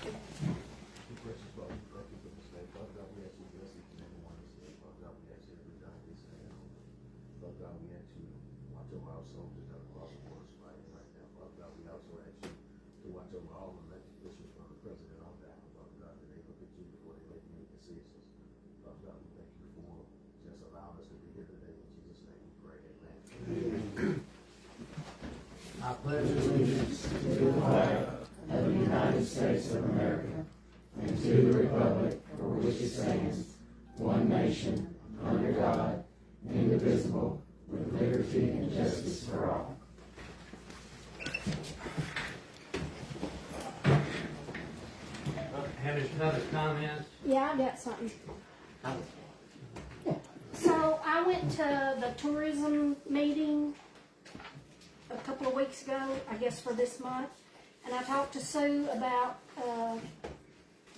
Precious Father, thank you for this day. Father God, we ask you to bless each and every one of us today. Father God, we ask you to be done this day. Father God, we ask you to watch over our soldiers that are across the border fighting right now. Father God, we also ask you to watch over all elected officials from the president on down. Father God, that they look at you before they make any decisions. Father God, we thank you for just allowing us to be here today. In Jesus' name we pray. Amen. I pledge allegiance to the flag of the United States of America and to the republic for which it stands, one nation, under God, indivisible, with liberty and justice for all. Have another comment? Yeah, I got something. So I went to the tourism meeting a couple of weeks ago, I guess for this month, and I talked to Sue about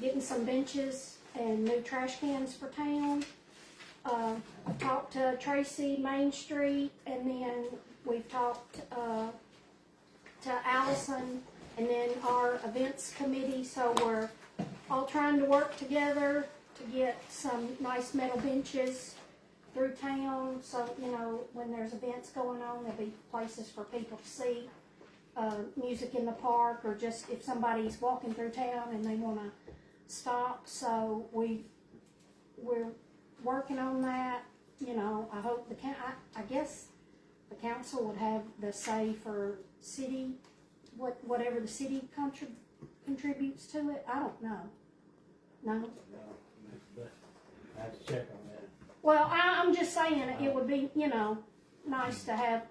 getting some benches and new trash cans for town. I talked to Tracy Main Street, and then we've talked to Allison, and then our events committee, so we're all trying to work together to get some nice metal benches through town, so, you know, when there's events going on, there'll be places for people to see music in the park, or just if somebody's walking through town and they want to stop. So we're working on that. You know, I hope I guess the council would have the say for city, whatever the city contributes to it. I don't know. No. But I have to check on that. Well, I'm just saying it would be, you know, nice to have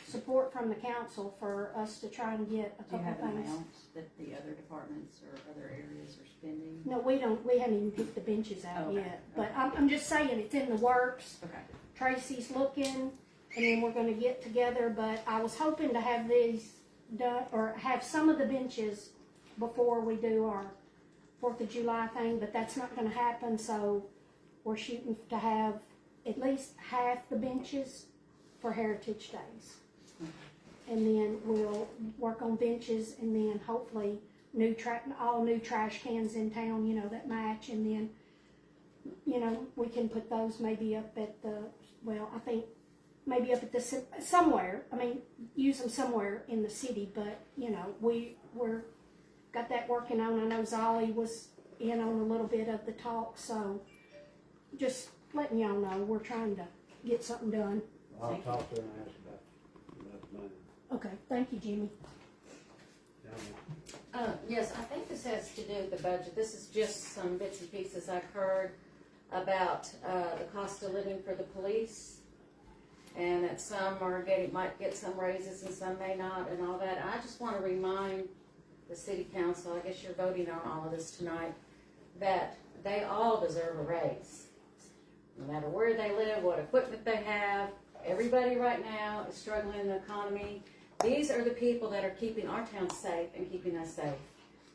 support from the council for us to try and get a Do you couple have an things. amount that the other departments or other areas are spending? No, we don't. We haven't even picked the benches out Okay, yet. But okay. I'm just saying it's in the works. Okay. Tracy's looking, and then we're going to get together. But I was hoping to have these done, or have some of the benches before we do our 4th of July thing. But that's not going to happen. So we're shooting to have at least half the benches for Heritage Days. And then we'll work on benches, and then hopefully all new trash cans in town, you know, that match. And then, you know, we can put those maybe up at I think maybe up at somewhere. I mean, use them somewhere in the city. But, you know, we're got that working on. I know Zolly was in on a little bit of the talk, so just letting y'all know we're trying to get something done. I'll talk to her and ask about the money. Okay, thank you, Jimmy. Yes, I think this has to do with the budget. This is just some bits and pieces I've heard about the cost of living for the police, and that some might get some raises and some may not, and all that. I just want to remind the city council, I guess you're voting on all of this tonight, that they all deserve a raise. No matter where they live, what equipment they have, everybody right now is struggling in the economy. These are the people that are keeping our town safe and keeping us safe.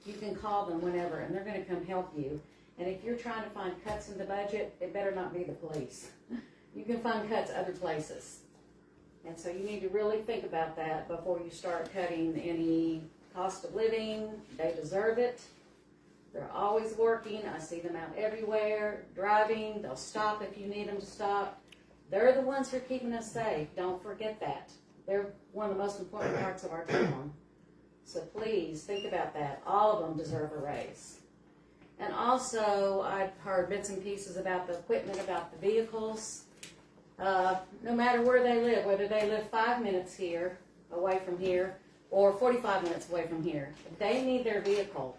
You can call them whenever, and they're going to come help you. And if you're trying to find cuts in the budget, it better not be the police. You can find cuts other places. And so you need to really think about that before you start cutting any cost of living. They deserve it. They're always working. I see them out everywhere, driving. They'll stop if you need them to stop. They're the ones who are keeping us safe. Don't forget that. They're one of the most important parts of our town. So please think about that. All of them deserve a raise. And also, I've heard bits and pieces about the equipment, about the vehicles. No matter where they live, whether they live 5 minutes here, away from here, or 45 minutes away from here, they need their vehicle.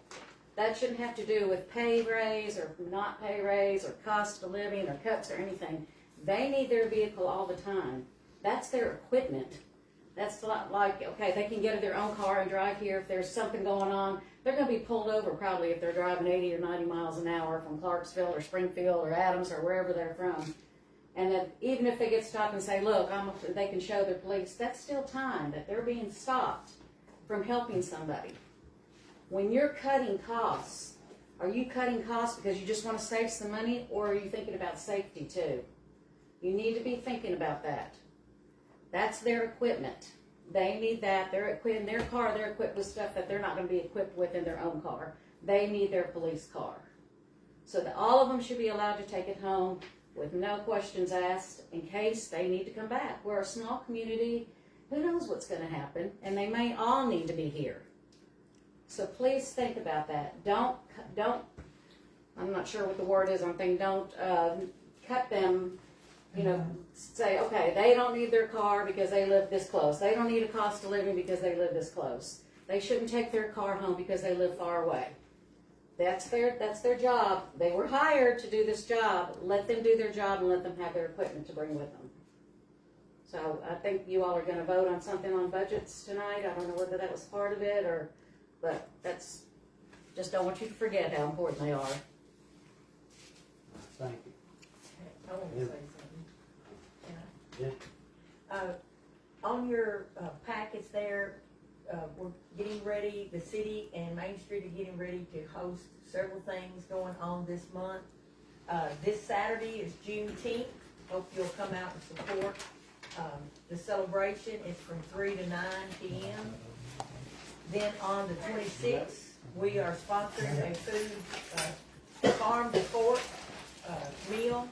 That shouldn't have to do with pay raise or not pay raise or cost of living or cuts or anything. They need their vehicle all the time. That's their equipment. That's like, okay, they can get in their own car and drive here if there's something going on. They're going to be pulled over probably if they're driving 80 or 90 miles an hour from Clarksville or Springfield or Adams or wherever they're from. And that even if they get stopped and say, look, they can show their police, that's still time that they're being stopped from helping somebody. When you're cutting costs, are you cutting costs because you just want to save some money, or are you thinking about safety too? You need to be thinking about that. That's their equipment. They need that. They're equipped in their car. They're equipped with stuff that they're not going to be equipped with in their own car. they need their police car. So that all of them should be allowed to take it home with no questions asked in case they need to come back. We're a small community. Who knows what's going to happen? And they may all need to be here. So please think about that. Don't, I'm not sure what the word is. I'm thinking don't cut them, say, okay, they don't need their car because they live this close. They don't need a cost of living because they live this close. They shouldn't take their car home because they live far away. That's their job. They were hired to do this job. Let them do their job and let them have their equipment to bring with them. So I think you all are going to vote on something on budgets tonight. I don't know whether that was part of it but that's, just don't want you to forget how important they are. Thank you. I want to say something. Yeah. On your packets there, we're getting ready, the city and Main Street are getting ready to host several things going on this month. This Saturday is Juneteenth. Hope you'll come out and support the celebration. It's from 3 to 9 p.m. Then on the 26th, we are sponsoring a food farm to fork meal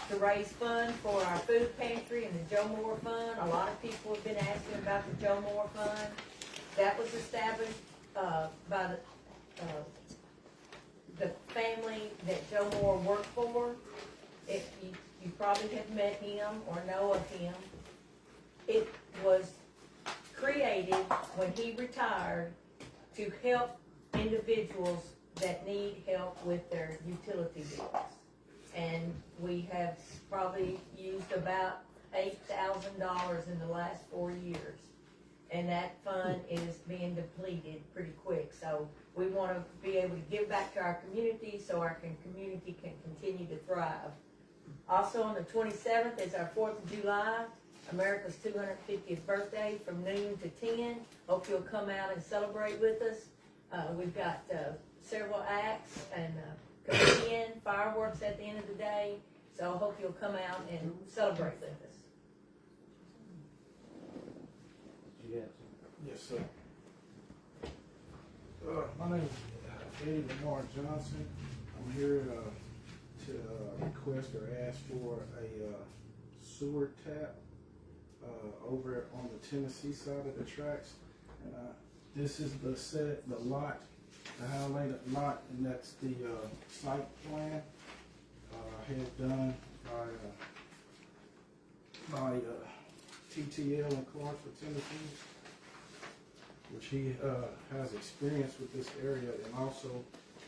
to raise funds for our food pantry and the Joe Moore Fund. A lot of people have been asking about the Joe Moore Fund. That was established by the family that Joe Moore worked for. If you probably have met him or know of him. It was created when he retired to help individuals that need help with their utility bills. And we have probably used about $8,000 in the last 4 years. And that fund is being depleted pretty quick. So we want to be able to give back to our community so our community can continue to thrive. Also on the 27th is our 4th of July, America's 250th birthday from noon to 10. Hope you'll come out and celebrate with us. We've got several acts and comedian, fireworks at the end of the day. So I hope you'll come out and celebrate with us. Did you have some? Yes, sir. My name is Eddie Lamar Johnson. I'm here to request or ask for a sewer tap over on the Tennessee side of the tracks. And this is the lot, the highlighted lot, and that's the site plan had done by TTL in Clarksville, Tennessee, which he has experience with this area and also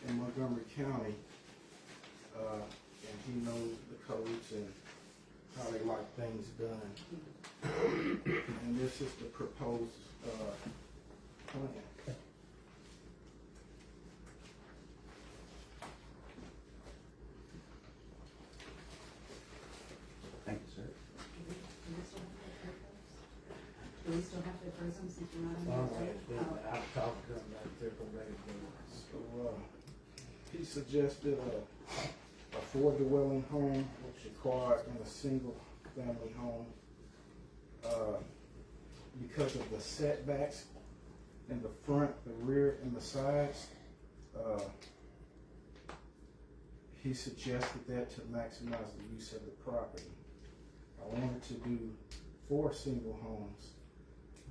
in Montgomery County, and he knows the codes and how they like things done. And this is the proposed plan. Thank you, sir. Do we still have to approve them since you're not on Well, the list? I've talked to him about it, they're ready to go. So he suggested a four-dwelling home, which required in a single-family home. Because of the setbacks in the front, the rear, and the sides, he suggested that to maximize the use of the property. I wanted to do 4 single homes,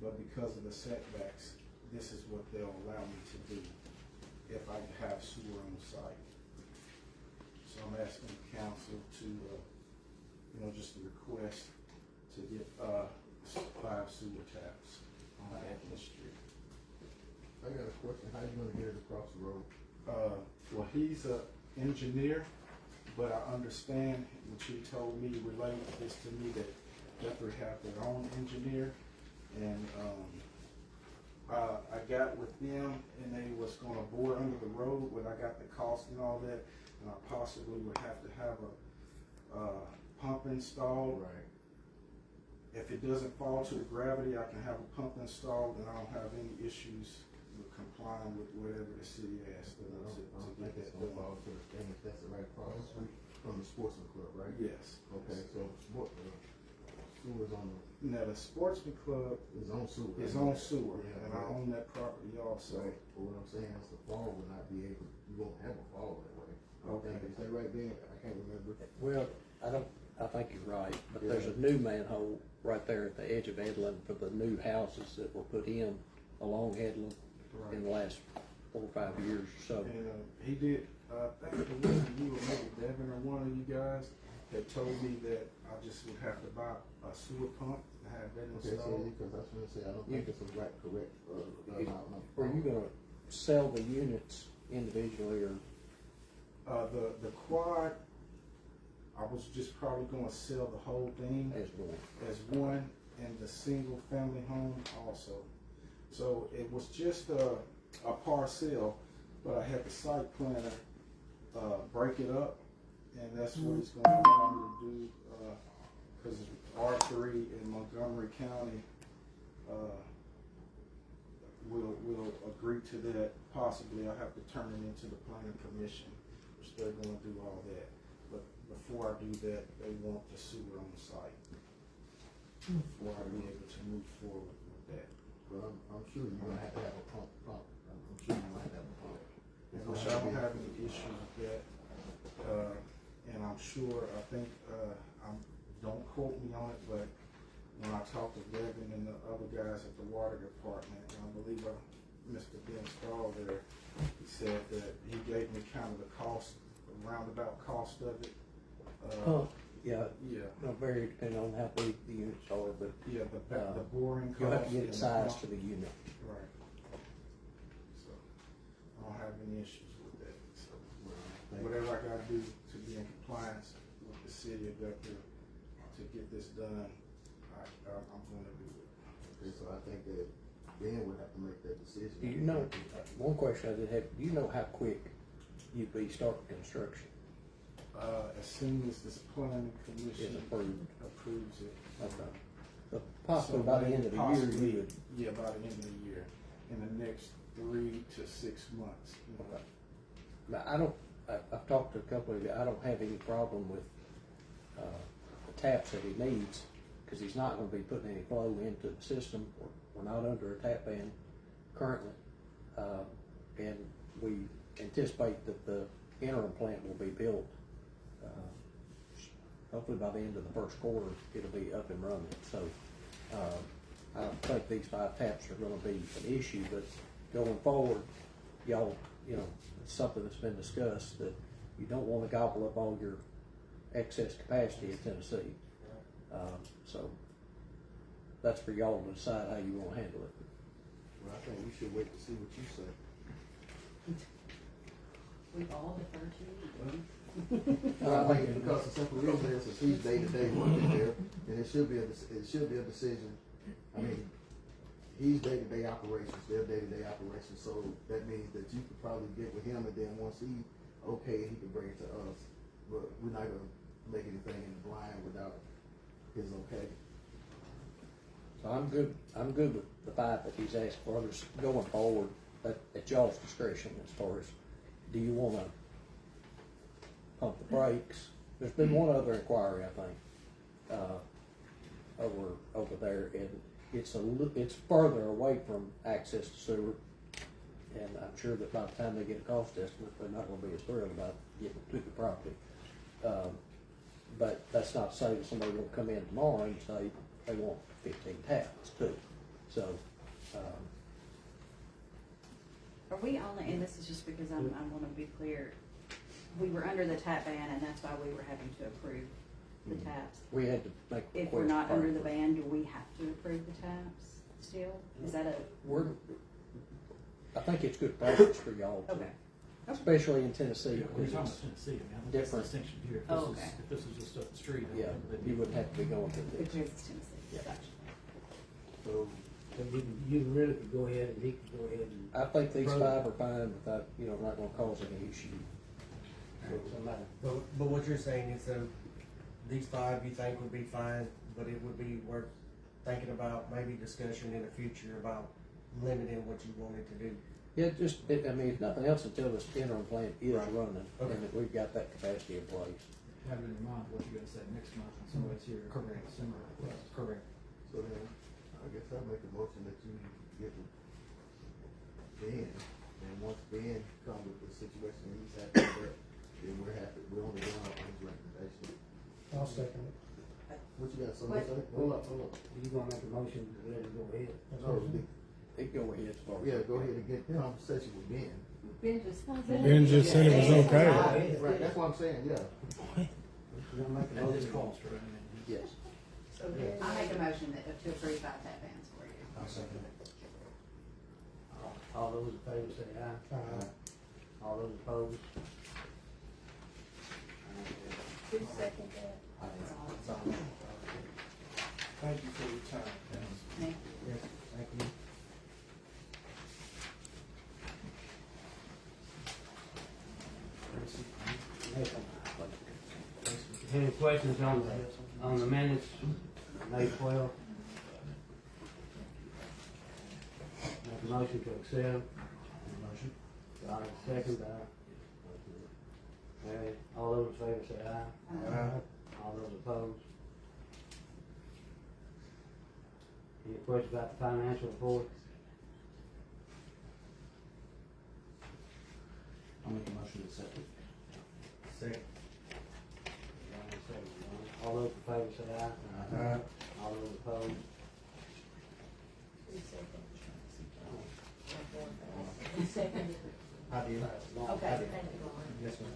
but because of the setbacks, this is what they'll allow me to do if I have sewer on site. So I'm asking the council to, just a request to get 5 sewer taps on Atkins Street. I got a question. How you gonna get it across the road? Well, he's an engineer, but I understand what he told me, relayed this to me, that Guthrie have their own engineer, and I got with them, and they was gonna bore under the road, but I got the cost and all that, and I possibly would have to have a pump installed. Right. If it doesn't fall to the gravity, I can have a pump installed, and I don't have any issues with complying with whatever the city asks them I to don't get think it's that gonna done. fall to the thing if that's the right cross street from the sportsman club, right? Yes. Okay, so sewer's on Now, the sportsman club is on sewer. is on sewer, Yeah, and I own that property also. So, but what I'm saying is the fall will not be able, you won't have a fall that way. Okay. Is that right, Ben? I can't remember. Well, I think you're right, but there's a new manhole right there at the edge of Edlin for the new houses that were put in along Edlin in the last 4 or 5 years or so. And he did, I think it was you or maybe Devin or one of you guys that told me that I just would have to buy a sewer pump and have that Okay, so, installed. because I was gonna say, I don't think it's a correct, amount. Were you gonna sell the units individually or? The quad, I was just probably gonna sell the whole thing As one. as one, and the single family home also. So it was just a parcel, but I had the site planner, break it up, and that's what it's gonna allow me to do, cause it's R3 in Montgomery County, will agree to that. Possibly I have to turn it into the planning commission, which they're gonna do all that. But before I do that, they want the sewer on the site. Before I be able to move forward with that. Well, I'm sure you're gonna have to have a pump. I'm sure you're gonna have a pump. Which I don't have any issues with that. And I'm sure, I think, don't quote me on it, but when I talked to Devin and the other guys at the water department, and I believe Mr. Ben Stahl there, he said that he gave me kind of the cost, the roundabout cost of it. Yeah, Yeah, no, very depending on how big the units are, but yeah, the boring cost. you'll have to get and it the sized pump. to the unit. Right. So, I don't have any issues with that, so. Whatever I gotta do to be in compliance with the city of Guthrie to get this done, I'm gonna do it. Okay, so I think that Ben would have to make that decision. Do you know, one question I did have, do you know how quick you'd be starting construction? As soon as this planning Is commission approved? approves it. Okay. So possibly So by the end of the year, possibly, you would. Yeah, by the end of the year, in the next 3 to 6 months. Okay. Now, I've talked to a couple of you, I don't have any problem with, the taps that he needs, cause he's not gonna be putting any flow into the system. We're not under a tap ban currently. And we anticipate that the interim plant will be built, hopefully by the end of the first quarter, it'll be up and running. So, I don't think these 5 taps are gonna be an issue, but going forward, y'all, it's something that's been discussed, that you don't wanna gobble up all your excess capacity in Tennessee. So, that's for y'all to decide how you wanna handle it. Well, I think we should wait to see what you say. We've all deferred to you. I think because the simple reason is he's day-to-day working there, and it should be a decision. I mean, he's day-to-day operations, they're day-to-day operations, so that means that you could probably get with him, and then once he can bring it to us. But we're not gonna make anything in the blind without his okay. So I'm good with the 5 that he's asked for. Others going forward, at y'all's discretion as far as, do you wanna pump the brakes? There's been one other inquiry, I think, over there, and it's further away from access to sewer. And I'm sure that by the time they get a cost estimate, they're not gonna be as thrilled about getting to the property. But that's not to say that somebody won't come in tomorrow and say they want 15 taps too. So, Are we only, and this is just because I wanna be clear, we were under the tap ban and that's why we were having to approve the taps. we had to make. a If we're request not under the prior. ban, do we have to approve the taps still? Is that I think it's good practice for y'all, to- Okay. especially in Tennessee. Yeah, we're because talking it's- about Tennessee, I mean, I think that's the different. distinction here. If Oh, this okay. is, if this is just up the street. I Yeah, think you wouldn't have to be going to because this. it's Tennessee? Yeah. Gotcha. So you really could go ahead and he could go ahead and. I think these Right. 5 are fine without, not gonna cause any issue. Somebody. But what you're saying is that these 5 you think would be fine, but it would be worth thinking about, maybe discussion in the future about limiting what you wanted to do. Yeah, if nothing else, until this interim plant is Right. running, Okay. and that we've got that capacity in place. have it in mind what you're gonna say next month, and so it's your Correct. similar request. Correct. So then, I guess I'll make a motion that you get with Ben, and once Ben come with the situation and he's happy with that, then we're happy, we're only going on his recommendation. I'll second it. What you got, somebody say? Hold up. You gonna make a motion to let it go ahead? No, Go ahead, start. yeah, go ahead and get the conversation with Ben. Ben just. Ben just said it was okay. Right, that's what I'm saying, yeah. You gonna make a And this motion? cost, right? Yes. So then, I make a motion that to approve five tap bands for you. I'll second it. All those in favor say aye. Aye. All those opposed? who seconded that? Thank you for your time. Thank you. Yes, thank you. Any questions on the minutes, May 12th? Make a motion to accept. Motion. All right, second, Alright, all those in favor say aye. All those opposed? Any questions about the financial report? I'll make a motion to accept it. Second. All those in favor say aye. All those opposed? Who seconded? Who seconded? I did. Okay, thank you, Lauren. Yes, ma'am.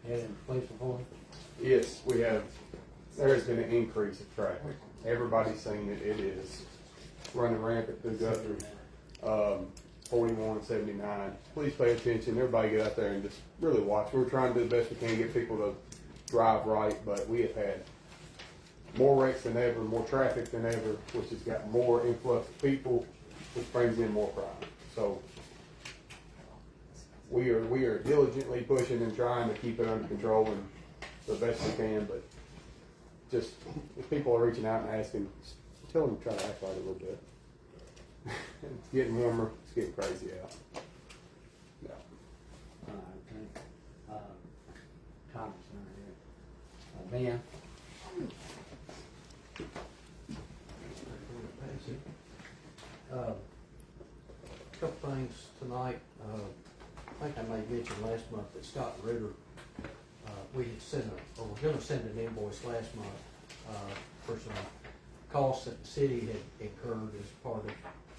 Head and police report? Yes, we have, there has been an increase of traffic. Everybody's seen it, it is running rampant through Guthrie. 4179. Please pay attention, everybody get out there and just really watch. We're trying to do the best we can, get people to drive right, but we have had more wrecks than ever, more traffic than ever, which has got more influx of people, which brings in more crime. So we are diligently pushing and trying to keep it under control and the best we can, but just if people are reaching out and asking, tell them to try to act right a little bit. It's getting warmer, it's getting crazy out. Yeah. Alright, thank Thomas, here. Ben? Couple things tonight. I think I may mention last month that Scott Ritter, we had sent or we're gonna send an invoice last month, for some costs that the city had incurred as part of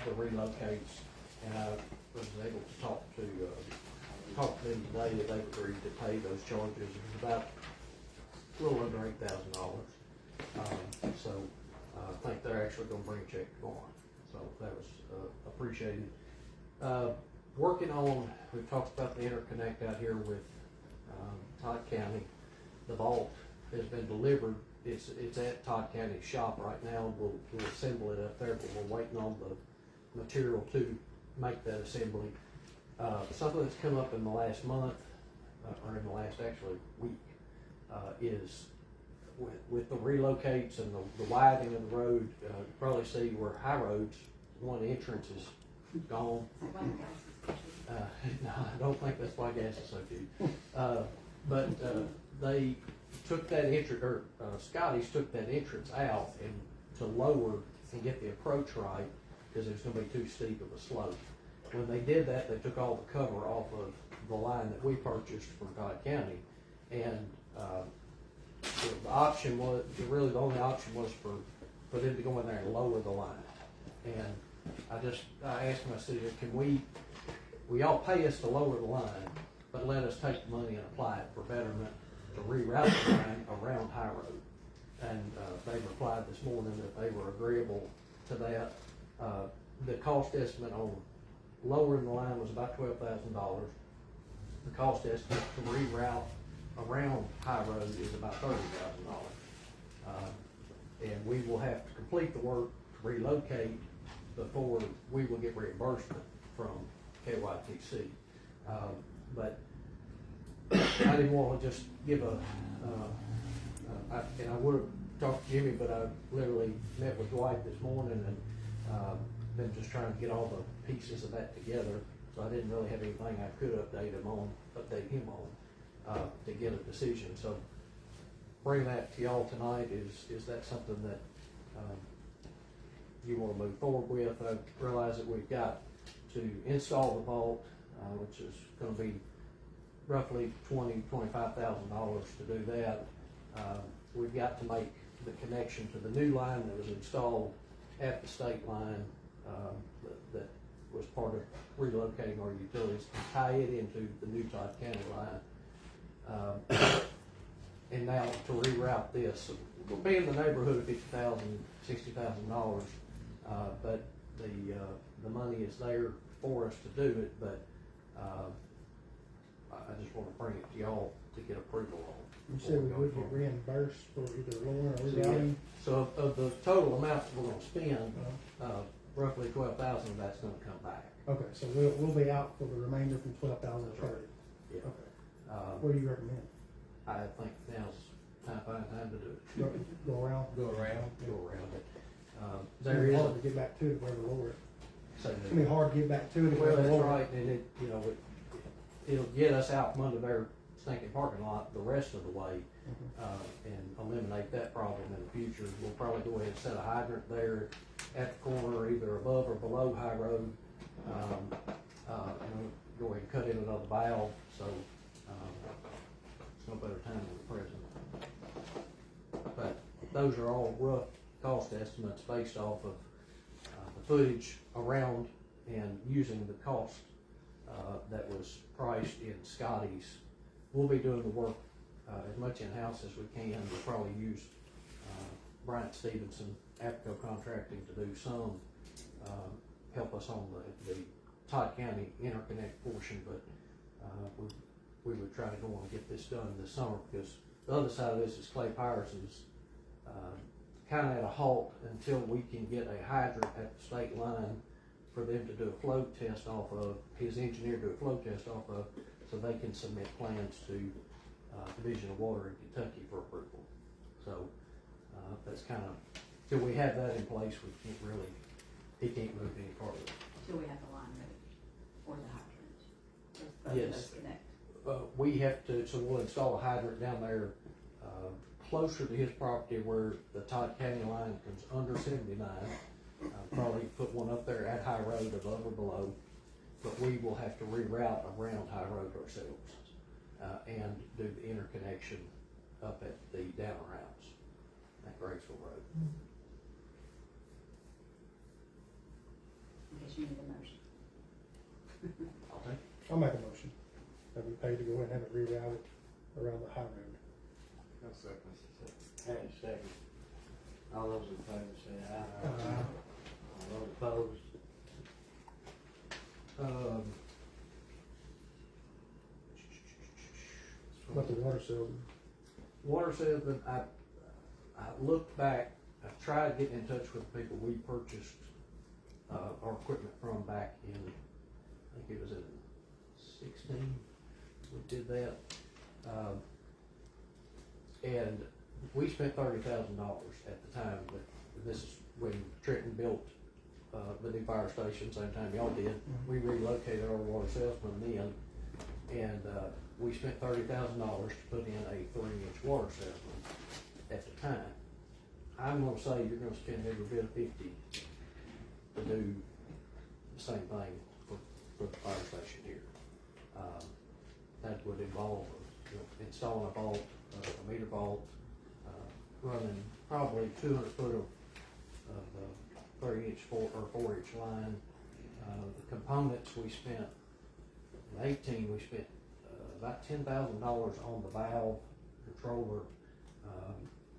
the relocates. And I was able to talk to them today, that they've agreed to pay those charges. It was about a little under $8,000. So I think they're actually gonna bring a check tomorrow. So that was appreciated. Working on, we've talked about the interconnect out here with Todd County. The vault has been delivered. It's at Todd County's shop right now. We'll assemble it up there, but we're waiting on the material to make that assembly. Something that's come up in the last month, or in the last actually week, is with the relocates and the widening of the road. You probably see where High Roads, one entrance is gone. No, I don't think that's why gas is so cheap. But they took that entrance, or Scotty's took that entrance out and to lower and get the approach right, because it was gonna be too steep of a slope. When they did that, they took all the cover off of the line that we purchased from Todd County, and the option was, really the only option was for them to go in there and lower the line. And I asked them, I said, can we all pay us to lower the line, but let us take the money and apply it for betterment to reroute the line around High Road. And they replied this morning that they were agreeable to that. The cost estimate on lowering the line was about $12,000. The cost estimate to reroute around High Road is about $30,000. And we will have to complete the work to relocate before we will get reimbursement from KYTC. But I didn't want to just give and I would have talked to Jimmy, but I literally met with Dwight this morning and been just trying to get all the pieces of that together. so I didn't really have anything I could update him on, to get a decision, so bring that to y'all tonight. Is that something that, you wanna move forward with? I realize that we've got to install the vault, which is gonna be roughly $25,000 to do that. We've got to make the connection to the new line that was installed at the state line, that was part of relocating our utilities, to tie it into the new Todd County line. And now to reroute this, we'll be in the neighborhood of $50,000, $60,000, but the money is there for us to do it, but I just want to bring it to y'all to get approval on. You said we would get reimbursed for either lowering or rerouting? So of the total amount that we're gonna spend, roughly 12,000 of that's gonna come back. Okay, so we'll be out for the remainder from 12,000 to 30. Yeah. Okay. What do you recommend? I think now's fine time to do it. Go around? Go around. Go around it. It's There gonna be is, hard to get back to it if we ever lower it. so It's gonna be hard to get back to it if we well, ever that's lower it. right, and it, you know, it'll get us out from under their stinking parking lot the rest of the way, and eliminate that problem in the future. We'll probably go ahead and set a hydrant there at the corner, either above or below High Road, and we'll go ahead and cut in another valve, so, it's no better time than the present. But those are all rough cost estimates based off of, the footage around and using the cost, that was priced in Scotty's. We'll be doing the work, as much in-house as we can. We'll probably use, Bryant Stevenson, APCO Contracting, to do some, help us on the Todd County interconnect portion, but, we would try to go on and get this done this summer, because the other side of this is Clay Pierson's, kinda at a halt until we can get a hydrant at the state line for them to do a flow test off of, his engineer do a flow test off of, so they can submit plans to, Division of Water in Kentucky for approval. So, that's kinda, till we have that in place, we can't really, he can't move any farther. Till we have the line ready for the hydrant. Both of Yes. those connect. We have to, so we'll install a hydrant down there, closer to his property where the Todd County line comes under 79. Probably put one up there at High Road above or below, but we will have to reroute around High Road ourselves, and do the interconnection up at the down routes at Graceville Road. In case you need a motion. I'll take it. I'll make a motion that we pay to go ahead and have it rerouted around the high road. No second. Hey, second. All those in favor say aye. Aye. All those opposed? But the water salesman, Water salesman, I looked back, I tried getting in touch with the people we purchased, our equipment from back in, I think it was in 16, we did that. And we spent $30,000 at the time, but this is when Trenton built, the new fire station, same time y'all did. We relocated our water salesman then, and, we spent $30,000 to put in a 3-inch water salesman at the time. I'm gonna say you're gonna spend every bit of 50 to do the same thing for the fire station here. That would involve, installing a vault, a meter vault, running probably 200 foot of 3-inch or 4-inch line. The components we spent, in 18 we spent about $10,000 on the valve controller,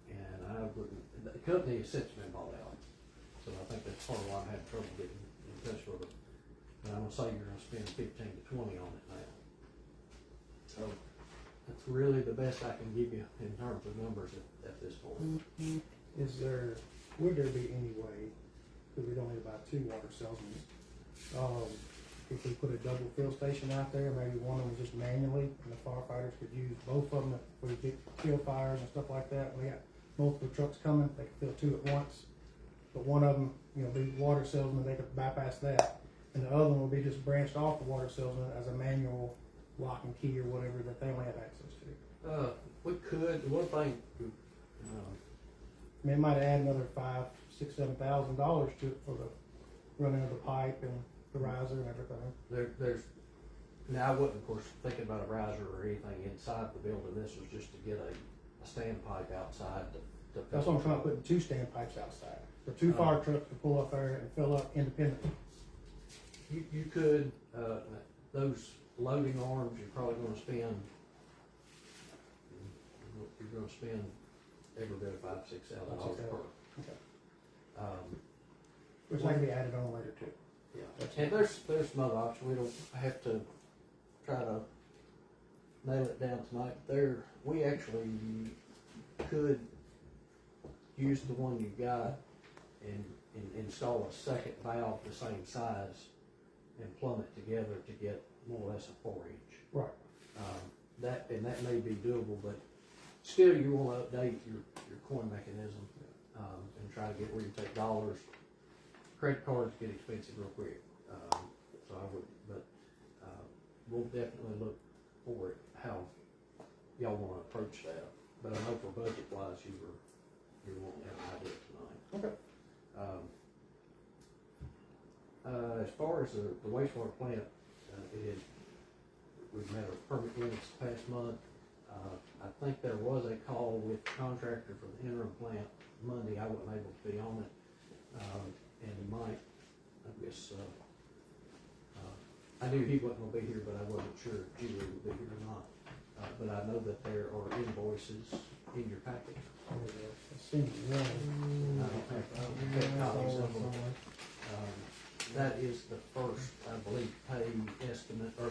and I wouldn't, the company has since been bought out, so I think that's part of why I'm having trouble getting in touch with them. But I'm gonna say you're gonna spend 15 to 20 on it now. So that's really the best I can give you in terms of numbers at this point. would there be any way, because we don't need about 2 water salesmen, if we put a double fill station out there, maybe one of them just manually, and the firefighters could use both of them for big kill fires and stuff like that. We got multiple trucks coming, they could fill 2 at once. But one of them, be water salesman, they could bypass that and the other one will be just branched off the water salesman as a manual lock and key or whatever that they only have access to. We could, one thing, I mean, it might add another $5,000, $6,000, $7,000 to it for the running of the pipe and the riser and everything. there's, now I wasn't, of course, thinking about a riser or anything inside the building. This was just to get a standpipe outside to. That's what I'm trying to put, 2 standpipes outside for 2 fire trucks to pull up there and fill up independently. You could, those loading arms, you're probably gonna spend, every bit of $5,000-6,000 per. Okay. Which can be added on later too. Yeah, and there's some other options. We don't have to try to nail it down tonight. We actually could use the one you got and install a second valve the same size and plumb it together to get more or less a 4-inch. Right. That may be doable, but still you want to update your coin mechanism and try to get where you take dollars. Credit cards get expensive real quick, so I would, but we'll definitely look for it, how y'all want to approach that. But I know for budget wise, you won't have an idea tonight. Okay. As far as the wastewater plant, we've met our permit limits the past month. I think there was a call with the contractor for the interim plant Monday. I wasn't able to be on it. And Mike, I guess, I knew he wasn't gonna be here, but I wasn't sure if Julie would be here or not. But I know that there are invoices in your package. I seen one. I don't have copies of them. That is the first, I believe, pay estimate, or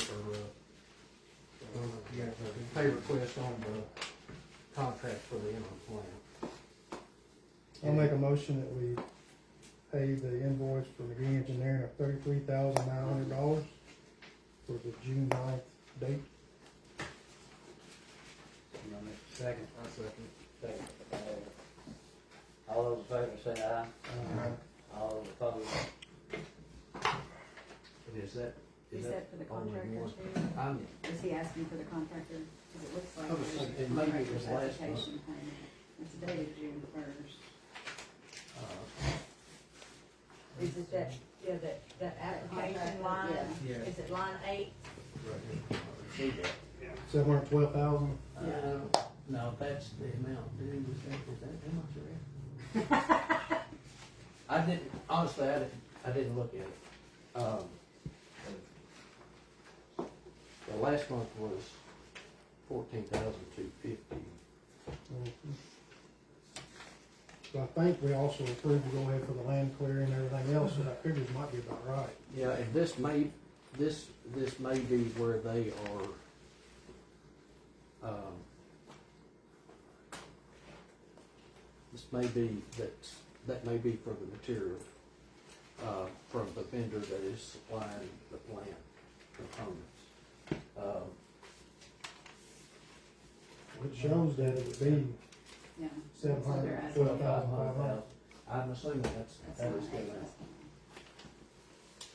pay request on the contract for the interim plan. I'll make a motion that we pay the invoice for McGee Engineering of $33,900 for the June 9th date. Second. I'll second. Second. All those in favor say aye. All those opposed. But is that for the only contractor one? too? Is he asking for the contractor? Cause it looks like I was there's thinking a maybe it was contractor's last application payment. It's dated June 1st. Is it that application line? Yeah. Is it line 8? $712,000. No, that's the amount due. Is that how much it is? I didn't, honestly, I didn't look at it. The last month was $14,250. So I think we also approved to go ahead for the land clearing and everything else, so that figures might be about right. Yeah, and this may be where they are, this may be, that may be for the material, from the vendor that is supplying the plant components. It shows that it would be Yeah. $712,500. I'm assuming that's That's good. line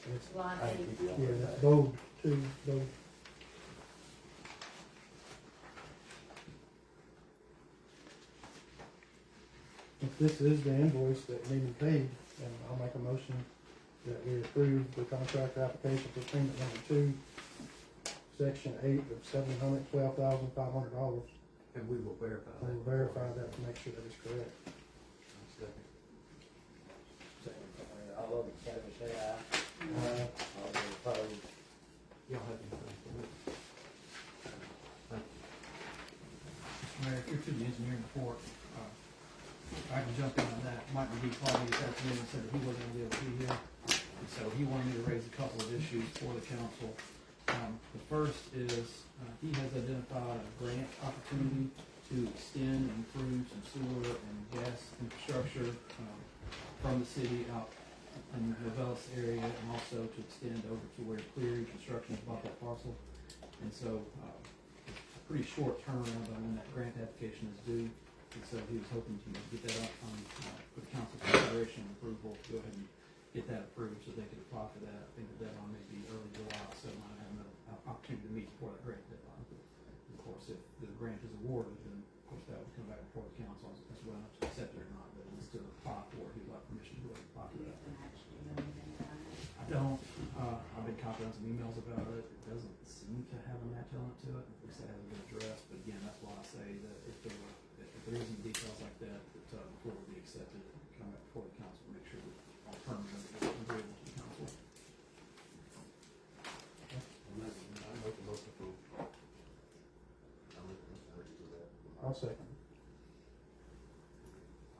8. It's, Line I 8. can give you all yeah, that. that's both, two, both. If this is the invoice that need to be paid, then I'll make a motion that we approve the contract application for payment number 2, section 8 of $712,500. And we will verify that. We'll verify that to make sure that it's correct. All those in favor say aye. All those opposed. Y'all have anything for me? Mayor, if you're to the engineering report, I can jump in on that. Mike McGee called me this afternoon and said that he wasn't gonna be able to be here. And so he wanted me to raise a couple of issues for the council. The first is, he has identified a grant opportunity to extend and improve some sewer and gas infrastructure, from the city out in the Velas area, and also to extend over to where Cleary Construction has bought that parcel. And so, it's a pretty short turnaround on when that grant application is due. And so he was hoping to get that up on, for the council consideration and approval to go ahead and get that approved so they could apply for that. I think the deadline may be early July, so I might have another opportunity to meet before that grant deadline. Of course, if the grant is awarded, then of course that would come back before the council as well to accept it or not, but it's still apply for it. He'd like permission to go ahead and apply for that. I don't, I've been copied on some emails about it. It doesn't seem to have a match element to it. At least it hasn't been addressed, but again, that's why I say that if there is any details like that, before it be accepted, come back before the council, make sure that all terms are agreeable to the council. I make a motion for. I make a motion for that. I'll second.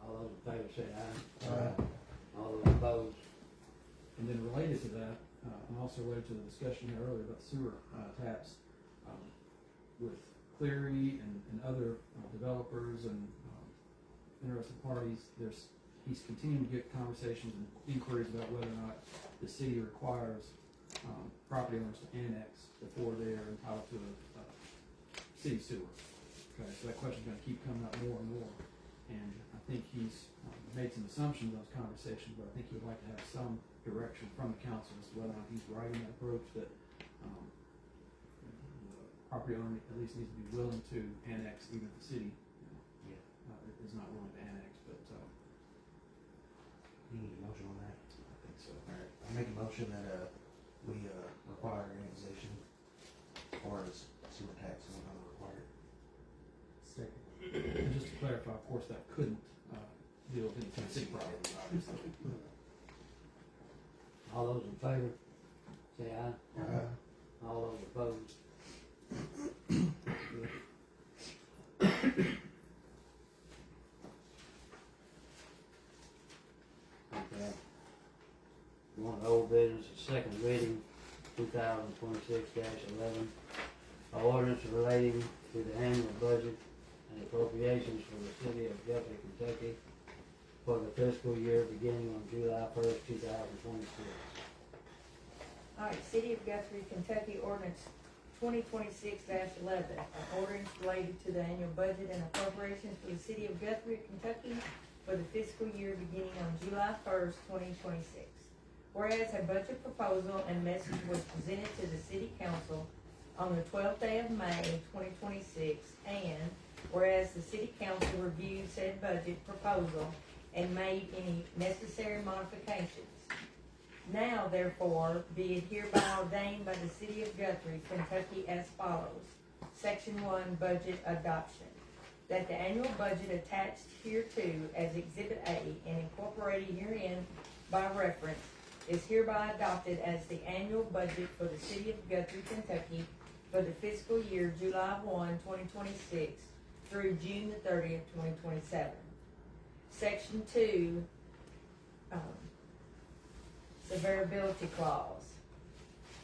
All those in favor say aye. Aye. All those opposed? And then related to that, and also related to the discussion here earlier about sewer taps, with Cleary and other developers and interested parties, he's continuing to get conversations and inquiries about whether or not the city requires property owners to annex before they are entitled to a city sewer. Okay, so that question's gonna keep coming up more and more. And I think he's made some assumptions in those conversations, but I think he would like to have some direction from the council as to whether or not he's right in that approach that the property owner at least needs to be willing to annex, even if the city is not willing to annex, but You need a motion on that? I think so. Alright, I make a motion that, we, require annexation or as sewer tax when not required. Second. And just to clarify, of course, that couldn't deal with any Tennessee property, obviously. All those in favor say aye. Aye. All those opposed? Okay. One old business, second reading, 2026-11. Ordinance relating to the annual budget and appropriations for the city of Guthrie, Kentucky for the fiscal year beginning on July 1st, 2026. All right, City of Guthrie, Kentucky ordinance 2026-11, an ordinance related to the annual budget and appropriations for the City of Guthrie, Kentucky for the fiscal year beginning on July 1st, 2026. Whereas a budget proposal and message was presented to the City Council on the 12th day of May, 2026, and whereas the City Council reviewed said budget proposal and made any necessary modifications. Now, therefore, be it hereby ordained by the City of Guthrie, Kentucky as follows. Section 1, Budget Adoption. That the annual budget attached hereto as Exhibit A and incorporated herein by reference is hereby adopted as the annual budget for the City of Guthrie, Kentucky for the fiscal year July 1, 2026 through June the 30th, 2027. Section 2, Severability Clause.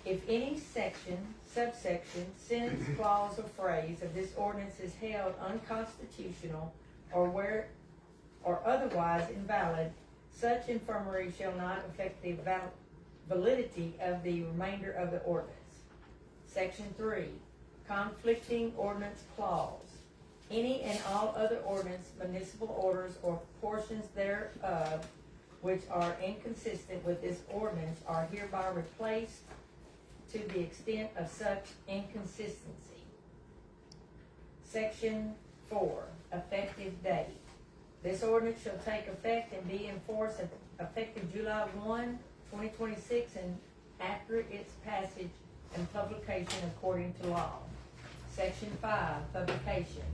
If any section, subsection, sentence, clause, or phrase of this ordinance is held unconstitutional or otherwise invalid, such infirmary shall not affect the validity of the remainder of the ordinance. Section 3, Conflicting Ordinance Clause. Any and all other ordinance, municipal orders, or portions thereof which are inconsistent with this ordinance are hereby replaced to the extent of such inconsistency. Section 4, Effective Date. This ordinance shall take effect and be in force effective July 1, 2026, and after its passage and publication according to law. Section 5, Publication.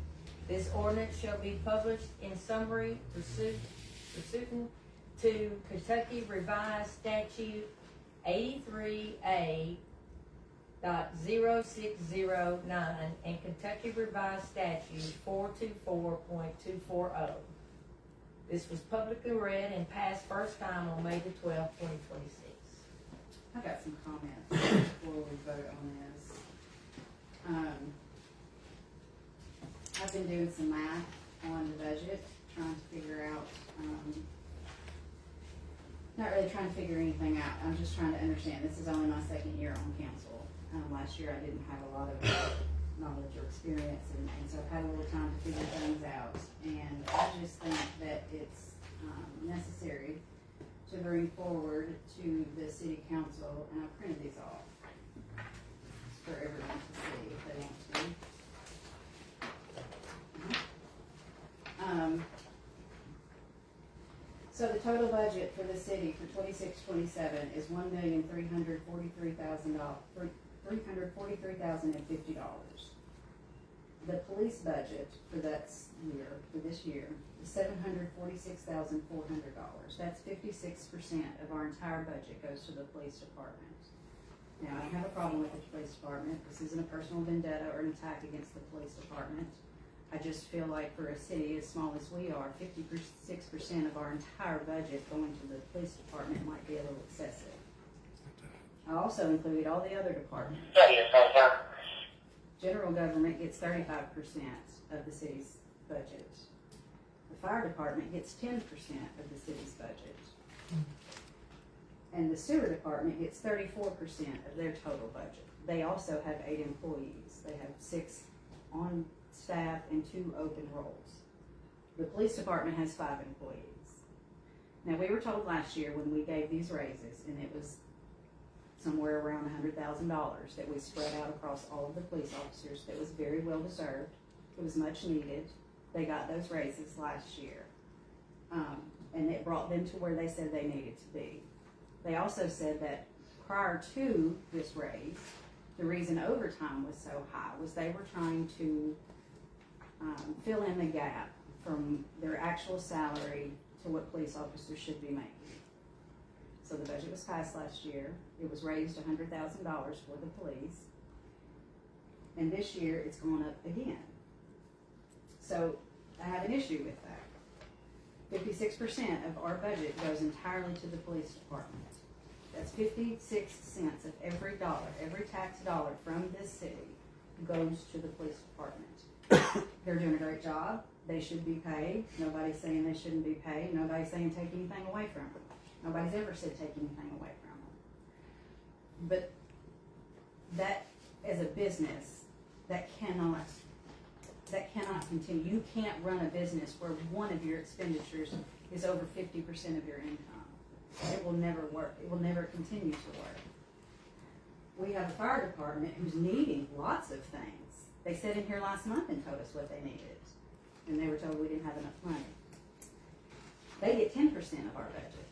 This ordinance shall be published in summary pursuant to Kentucky Revised Statute 83A.0609 and Kentucky Revised Statute 424.240. This was publicly read and passed first time on May the 12th, 2026. I got some comments before we vote on this. I've been doing some math on the budget, trying to figure out, not really trying to figure anything out. I'm just trying to understand. This is only my second year on council. Last year I didn't have a lot of knowledge or experience, and so I've had a little time to figure things out. And I just think that it's necessary to to bring forward to the city council, and I printed these off for everyone to see if they want to. So the total budget for the city for 26-27 is $1,343,050. The police budget for this year, is $746,400. That's 56% of our entire budget goes to the police department. Now, I don't have a problem with the police department. This isn't a personal vendetta or an attack against the police department. I just feel like for a city as small as we are, 56% of our entire budget going to the police department might be a little excessive. I also included all the other departments. General government gets 35% of the city's budget. The fire department gets 10% of the city's budget. And the sewer department gets 34% of their total budget. They also have 8 employees. They have 6 on staff and 2 open roles. The police department has 5 employees. Now, we were told last year when we gave these raises, and it was somewhere around $100,000 that we spread out across all of the police officers, that was very well deserved. It was much needed. They got those raises last year. And it brought them to where they said they needed to be. They also said that prior to this raise, the reason overtime was so high was they were trying to fill in the gap from their actual salary to what police officers should be making. So the budget was passed last year. It was raised $100,000 for the police. And this year it's gone up again. So I have an issue with that. 56% of our budget goes entirely to the police department. That's 56 cents of every dollar, every tax dollar from this city goes to the police department. They're doing a great job. They should be paid. Nobody's saying they shouldn't be paid. Nobody's saying take anything away from them. Nobody's ever said take anything away from them. But that, as a business, that cannot continue. You can't run a business where one of your expenditures is over 50% of your income. It will never work. It will never continue to work. We have a fire department who's needing lots of things. They sat in here last month and told us what they needed, and they were told we didn't have enough money. They get 10% of our budget.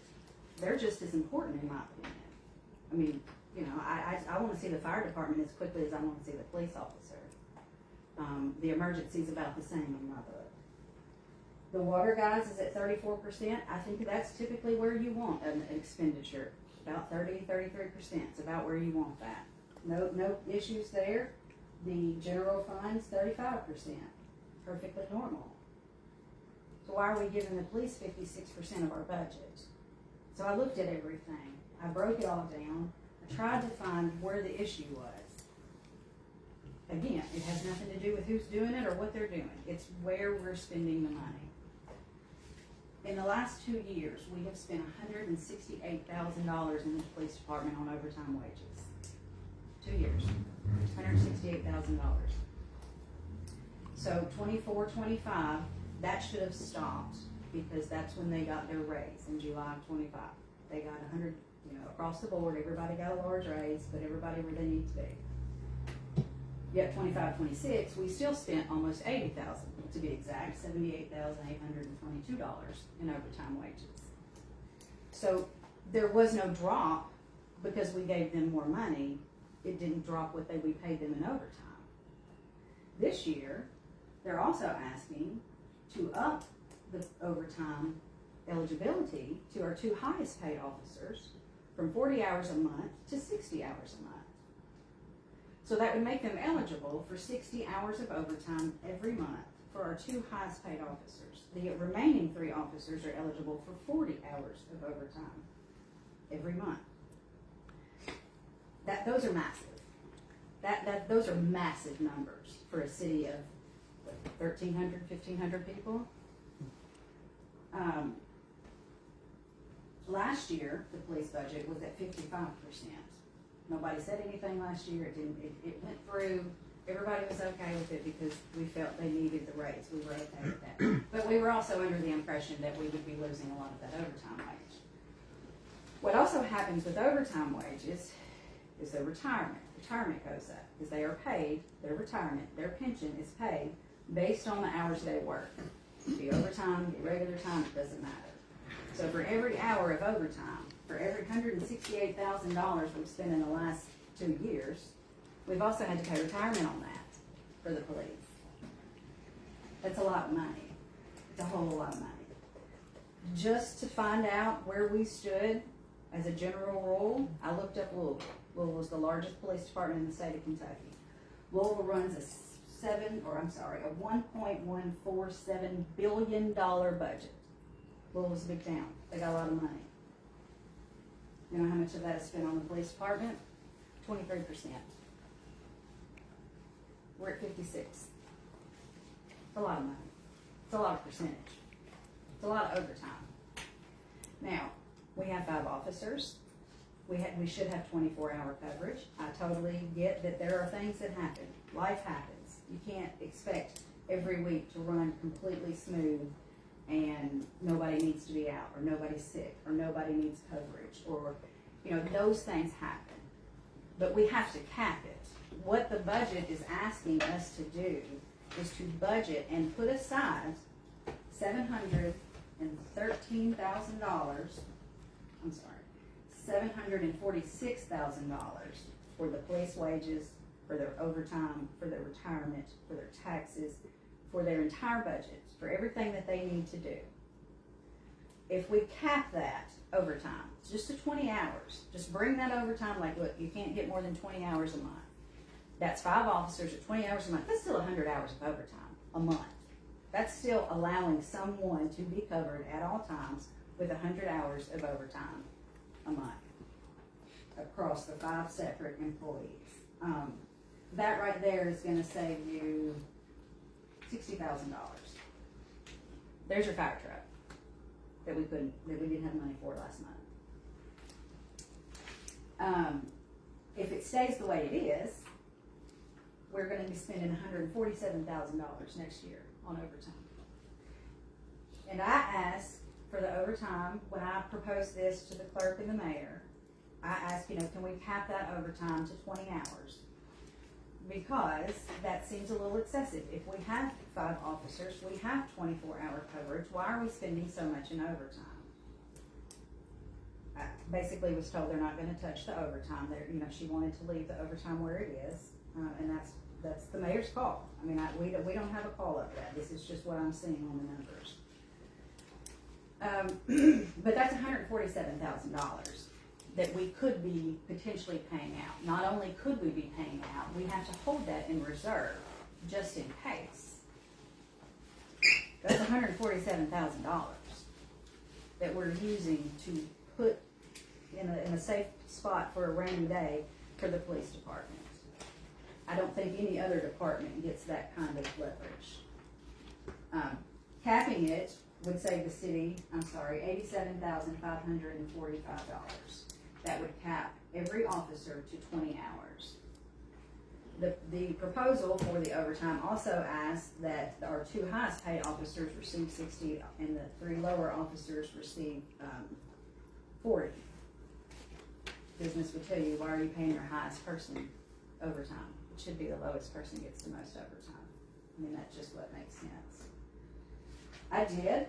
They're just as important in my opinion. I mean, you know, I want to see the fire department as quickly as I want to see the police officer. The emergency's about the same in my book. The water guys is at 34%. I think that's typically where you want an expenditure. About 33%. It's about where you want that. No issues there. The general fund's 35%. Perfectly normal. So why are we giving the police 56% of our budget? So I looked at everything. I broke it all down. I tried to find where the issue was. Again, it has nothing to do with who's doing it or what they're doing. It's where we're spending the money. In the last 2 years, we have spent $168,000 in the police department on overtime wages. 2 years, $168,000. So 24-25, that should have stopped because that's when they got their raise in July of 25. They got 100, across the board. Everybody got a large raise, but everybody where they need to be. Yet 25-26, we still spent almost $80,000 to be exact, $78,822 in overtime wages. So there was no drop because we gave them more money. It didn't drop what we paid them in overtime. This year, they're also asking to up the overtime eligibility to our 2 highest paid officers from 40 hours a month to 60 hours a month. So that would make them eligible for 60 hours of overtime every month for our 2 highest paid officers. The remaining 3 officers are eligible for 40 hours of overtime every month. Those are massive. Those are massive numbers for a city of 1,300, 1,500 people. Last year, the police budget was at 55%. Nobody said anything last year. It went through. Everybody was okay with it because we felt they needed the raise. We were okay with that. But we were also under the impression that we would be losing a lot of that overtime wage. What also happens with overtime wages is their retirement. Retirement goes up because they are paid, their retirement, their pension is paid based on the hours they work. Be overtime, be regular time, it doesn't matter. So for every hour of overtime, for every $168,000 we've spent in the last 2 years, we've also had to pay retirement on that for the police. That's a lot of money. It's a whole lot of money. Just to find out where we stood as a general rule, I looked up Louisville. Louisville is the largest police department in the state of Kentucky. Louisville runs a $1.147 billion budget. Louisville's a big town. They got a lot of money. You know how much of that is spent on the police department? 23%. We're at 56. It's a lot of money. It's a lot of percentage. It's a lot of overtime. Now, we have 5 officers. We should have 24-hour coverage. I totally get that there are things that happen. Life happens. You can't expect every week to run completely smooth and nobody needs to be out, or nobody's sick, or nobody needs coverage, or, those things happen. But we have to cap it. What the budget is asking us to do is to budget and put aside $746,000 for the police wages, for their overtime, for their retirement, for their taxes, for their entire budget, for everything that they need to do. If we cap that overtime, just to 20 hours, just bring that overtime, like, look, you can't get more than 20 hours a month. That's 5 officers at 20 hours a month. That's still 100 hours of overtime a month. That's still allowing someone to be covered at all times with 100 hours of overtime a month across the 5 separate employees. That right there is going to save you $60,000. There's your fire truck that we didn't have money for last month. If it stays the way it is, we're going to be spending $147,000 next year on overtime. And I asked for the overtime when I proposed this to the clerk and the mayor. I asked, can we cap that overtime to 20 hours? Because that seems a little excessive. If we have 5 officers, we have 24-hour coverage. Why are we spending so much in overtime? I basically was told they're not going to touch the overtime. She wanted to leave the overtime where it is, and that's the mayor's call. I mean, we don't have a call over that. This is just what I'm seeing on the numbers. But that's $147,000 that we could be potentially paying out. Not only could we be paying out, we have to hold that in reserve just in case. That's $147,000 that we're using to put in a safe spot for a rainy day for the police department. I don't think any other department gets that kind of leverage. Capping it would save the city, $87,545. That would cap every officer to 20 hours. The proposal for the overtime also asked that our 2 highest paid officers receive 60 and the 3 lower officers receive 40. Business would tell you, why are you paying your highest person overtime? It should be the lowest person gets the most overtime. I mean, that's just what makes sense. I did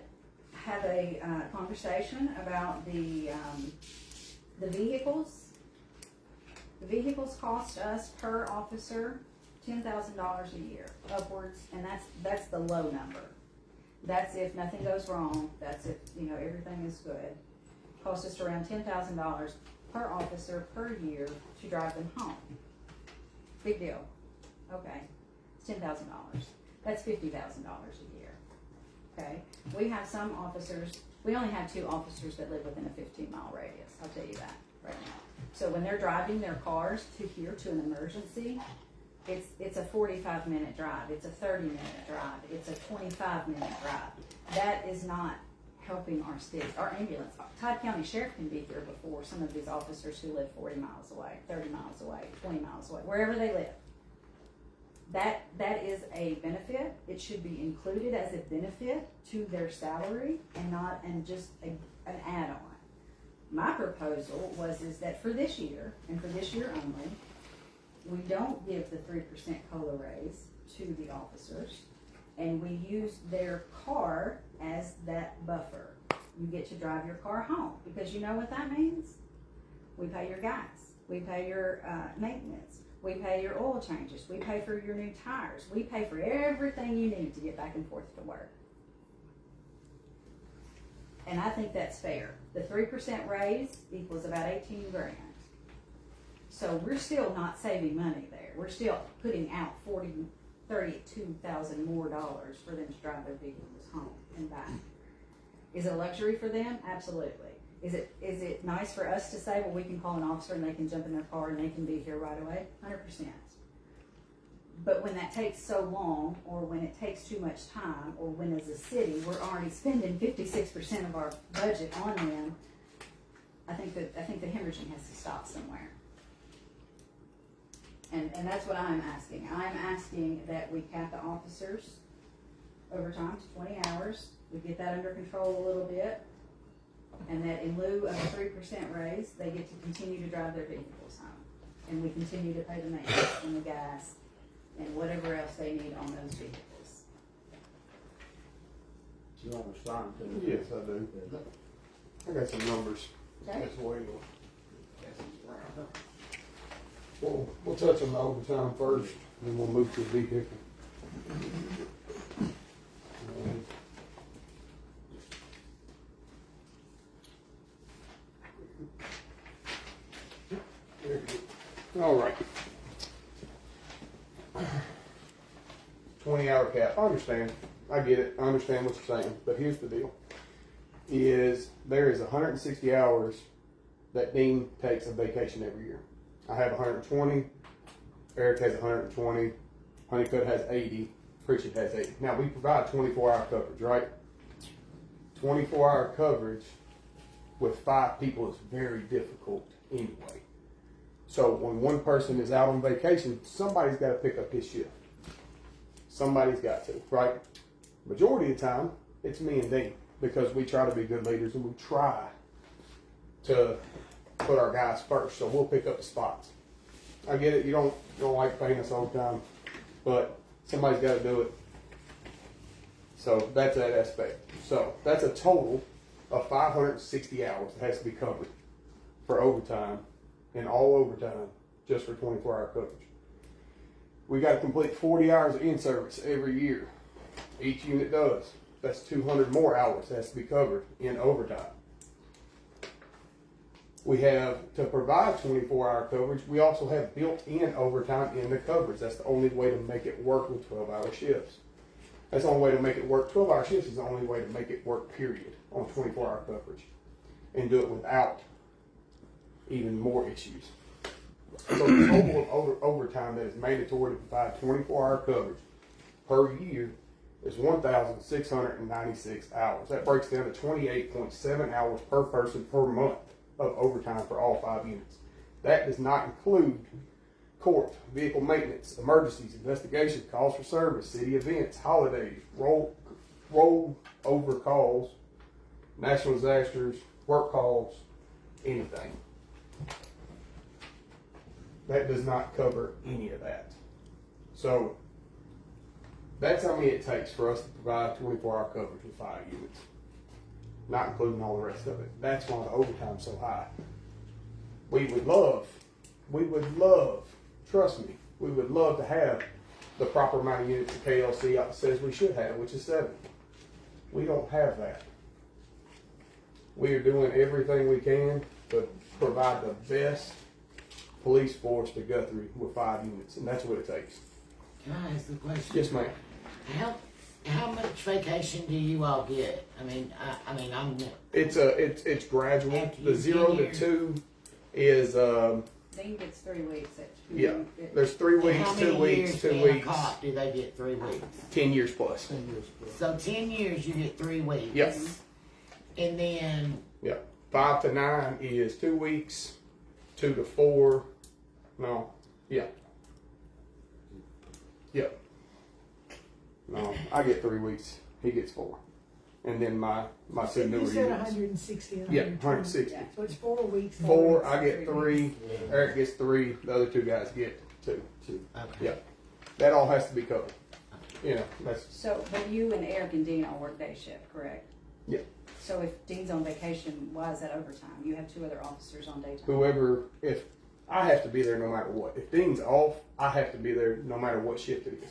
have a conversation about the vehicles. The vehicles cost us per officer $10,000 a year upwards, and that's the low number. That's if nothing goes wrong. That's if everything is good. Costs us around $10,000 per officer per year to drive them home. Big deal. Okay, it's $10,000. That's $50,000 a year. Okay, we have some officers. We only have 2 officers that live within a 15-mile radius. I'll tell you that right now. So when they're driving their cars to here to an emergency, it's a 45-minute drive. It's a 30-minute drive. It's a 25-minute drive. That is not helping our city. Our ambulance, Todd County Sheriff can be here before some of these officers who live 40 miles away, 30 miles away, 20 miles away, wherever they live. That is a benefit. It should be included as a benefit to their salary and just an add-on. My proposal is that for this year, and for this year only, we don't give the 3% COLA raise to the officers, and we use their car as that buffer. You get to drive your car home, because you know what that means? We pay your gas, we pay your maintenance, we pay your oil changes, we pay for your new tires, we pay for everything you need to get back and forth to work. And I think that's fair. The 3% raise equals about 18 grand. So we're still not saving money there. We're still putting out $32,000 more dollars for them to drive their vehicles home and back. Is it a luxury for them? Absolutely. Is it nice for us to say, well, we can call an officer and they can jump in their car and they can be here right away? 100%. But when that takes so long, or when it takes too much time, or when as a city we're already spending 56% of our budget on them, I think the hemorrhaging has to stop somewhere. And that's what I'm asking. I'm asking that we cap the officers overtime to 20 hours. We get that under control a little bit. And that in lieu of a 3% raise, they get to continue to drive their vehicles home. And we continue to pay the maintenance and the gas and whatever else they need on those vehicles. You want to respond to it? Yes, I do. I got some numbers Okay? as well. We'll touch on the overtime first, and then we'll move to the vehicle. All right. 20-hour cap. I understand. I get it. I understand what you're saying. But here's the deal. There is 160 hours that Dean takes a vacation every year. I have 120. Eric has 120. Honeycutt has 80. Pritchett has 80. Now, we provide 24-hour coverage, right? 24-hour coverage with 5 people is very difficult anyway. So when one person is out on vacation, somebody's got to pick up his shift. Somebody's got to, right? Majority of the time, it's me and Dean, because we try to be good leaders and we try to put our guys first. So we'll pick up the spots. I get it. You don't like paying us all the time, but somebody's got to do it. So that's that aspect. So that's a total of 560 hours that has to be covered for overtime, and all overtime just for 24-hour coverage. We got to complete 40 hours of in-service every year. Each unit does. That's 200 more hours that has to be covered in overtime. We have to provide 24-hour coverage. We also have built-in overtime in the coverage. That's the only way to make it work with 12-hour shifts. That's the only way to make it work. 12-hour shifts is the only way to make it work, period, on 24-hour coverage, and do it without even more issues. So the total of overtime that is mandatory to provide 24-hour coverage per year is 1,696 hours. That breaks down to 28.7 hours per person per month of overtime for all 5 units. That does not include court, vehicle maintenance, emergencies, investigation, calls for service, city events, holidays, roll over calls, national disasters, work calls, anything. That does not cover any of that. So that's how many it takes for us to provide 24-hour coverage with 5 units, not including all the rest of it. That's why the overtime's so high. We would love, trust me, we would love to have the proper amount of units the KLC says we should have, which is 7. We don't have that. We are doing everything we can to provide the best police force to Guthrie with 5 units, and that's what it takes. Can I ask the question? Yes, ma'am. How much vacation do you all get? I'm. It's gradual. After The you 0 get to 2 is Dean gets 3 weeks. yeah. There's 3 weeks, how 2 many weeks, years 2 being weeks. a cop do they get 3 weeks? 10 years plus. So 10 years you get 3 weeks. Yep. And then. Yep. 5 to 9 is 2 weeks. 2 to 4. No. Yeah. Yep. No, I get 3 weeks. He gets 4. and then my two newer You said units. 160 and Yeah, 120. 160. So it's 4 weeks. Four, I get 3. Eric gets 3. The other 2 guys get 2. Okay. Yeah, that all has to be covered. You know, that's So, but you and Eric and Dean all work day shift, correct? Yeah. So if Dean's on vacation, why is that overtime? You have 2 other officers on daytime. whoever. If I have to be there no matter what. If Dean's off, I have to be there no matter what shift it is,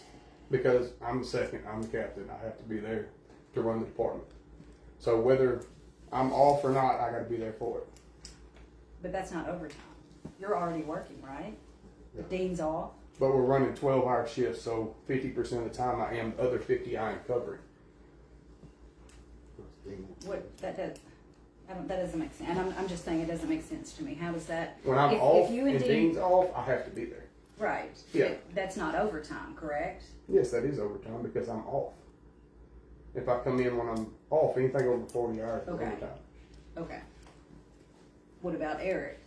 because I'm the second. I'm the captain. I have to be there to run the department. So whether I'm off or not, I got to be there for it. But that's not overtime. You're already working, right? If Dean's off. But we're running 12-hour shifts, so 50% of the time I am. The other 50 I am covering. What that does? That doesn't make sense. And I'm just saying it doesn't make sense to me. How does that? When I'm if, off if you and and Dean's off, I have to be there. Right. Yeah. That's not overtime, correct? Yes, that is overtime because I'm off. If I come in when I'm off, anything over 40 hours is Okay. overtime. Okay. What about Eric?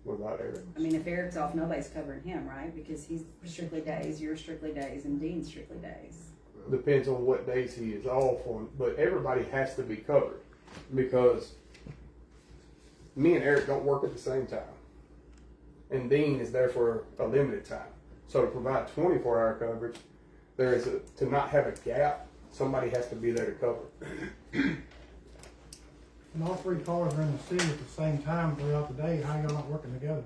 What about Eric? I mean, if Eric's off, nobody's covering him, right? Because he's strictly days, you're strictly days, and Dean's strictly days. Depends on what days he is off on, but everybody has to be covered because me and Eric don't work at the same time. And Dean is there for a limited time. So to provide 24-hour coverage, to not have a gap, somebody has to be there to cover. And all 3 cars are in the city at the same time throughout the day, how y'all not working together?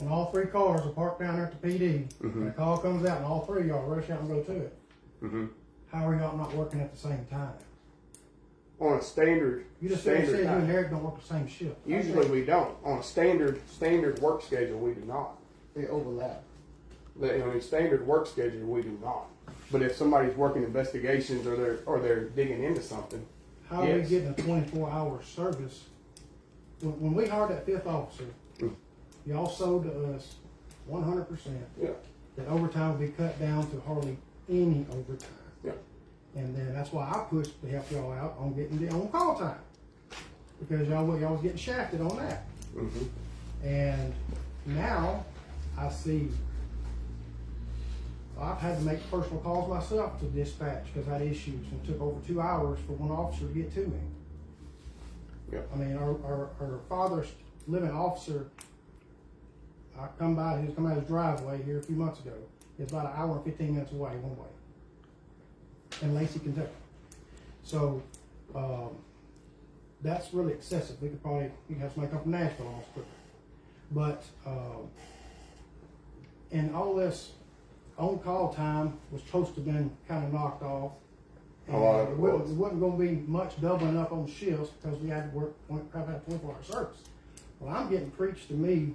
And all 3 cars are parked down there at the PD, and a call comes out and all 3 of y'all rush out and go to it. Mm-hmm. How are y'all not working at the same time? On a standard, You just said you time. and Eric don't work the same shift. Usually we don't. On a standard work schedule, we do not. They overlap. On a standard work schedule, we do not. But if somebody's working investigations or they're digging into something, How are we getting a 24-hour service? When we hired that 5th officer, y'all sold to us 100% yeah, that overtime would be cut down to hardly any overtime. yeah. And then that's why I pushed to help y'all out on getting the on-call time. Because y'all was getting shafted on that. Mm-hmm. And now I see I've had to make personal calls myself to dispatch because I had issues and it took over 2 hours for one officer to get to me. Yeah. I mean, our father's living officer, he was coming out of his driveway here a few months ago. It's about an hour and 15 minutes away, one way. In Lacey, Kentucky. So, that's really excessive. You can have somebody come from Nashville almost quicker. But, and all this on-call time was supposed to have been kind of knocked off. And a lot of it it was. wasn't going to be much doubling up on shifts because we had to work, have a 24-hour service. Well, I'm getting preached to me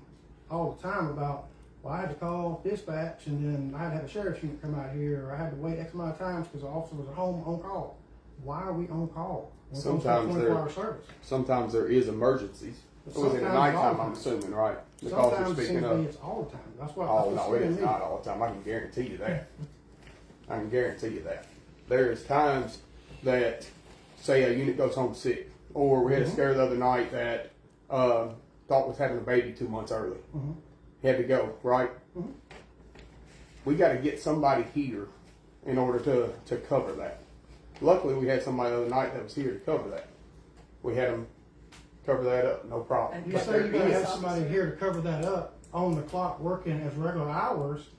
all the time about, well, I had to call dispatch and then I had to have a sheriff's unit come out here, or I had to wait X amount of times because the officer was at home on call. Why are we on call? When it comes to a Sometimes 24-hour service. Sometimes there is emergencies. It was in the Sometimes all nighttime, the I'm time. assuming, right? The calls you're Sometimes it speaking seems to of. be it's all the time. That's what Oh, that's no, what's it is scaring me. not all the time. I can guarantee you that. I can guarantee you that. There's times that, say, a unit goes home sick, or we had a scare the other night that thought was having a baby 2 months early. Had to go, right? We got to get somebody here in order to cover that. Luckily, we had somebody the other night that was here to cover that. We had them cover that up, no problem. You But say there you're gonna is- have somebody here to cover that up on the clock working as regular hours,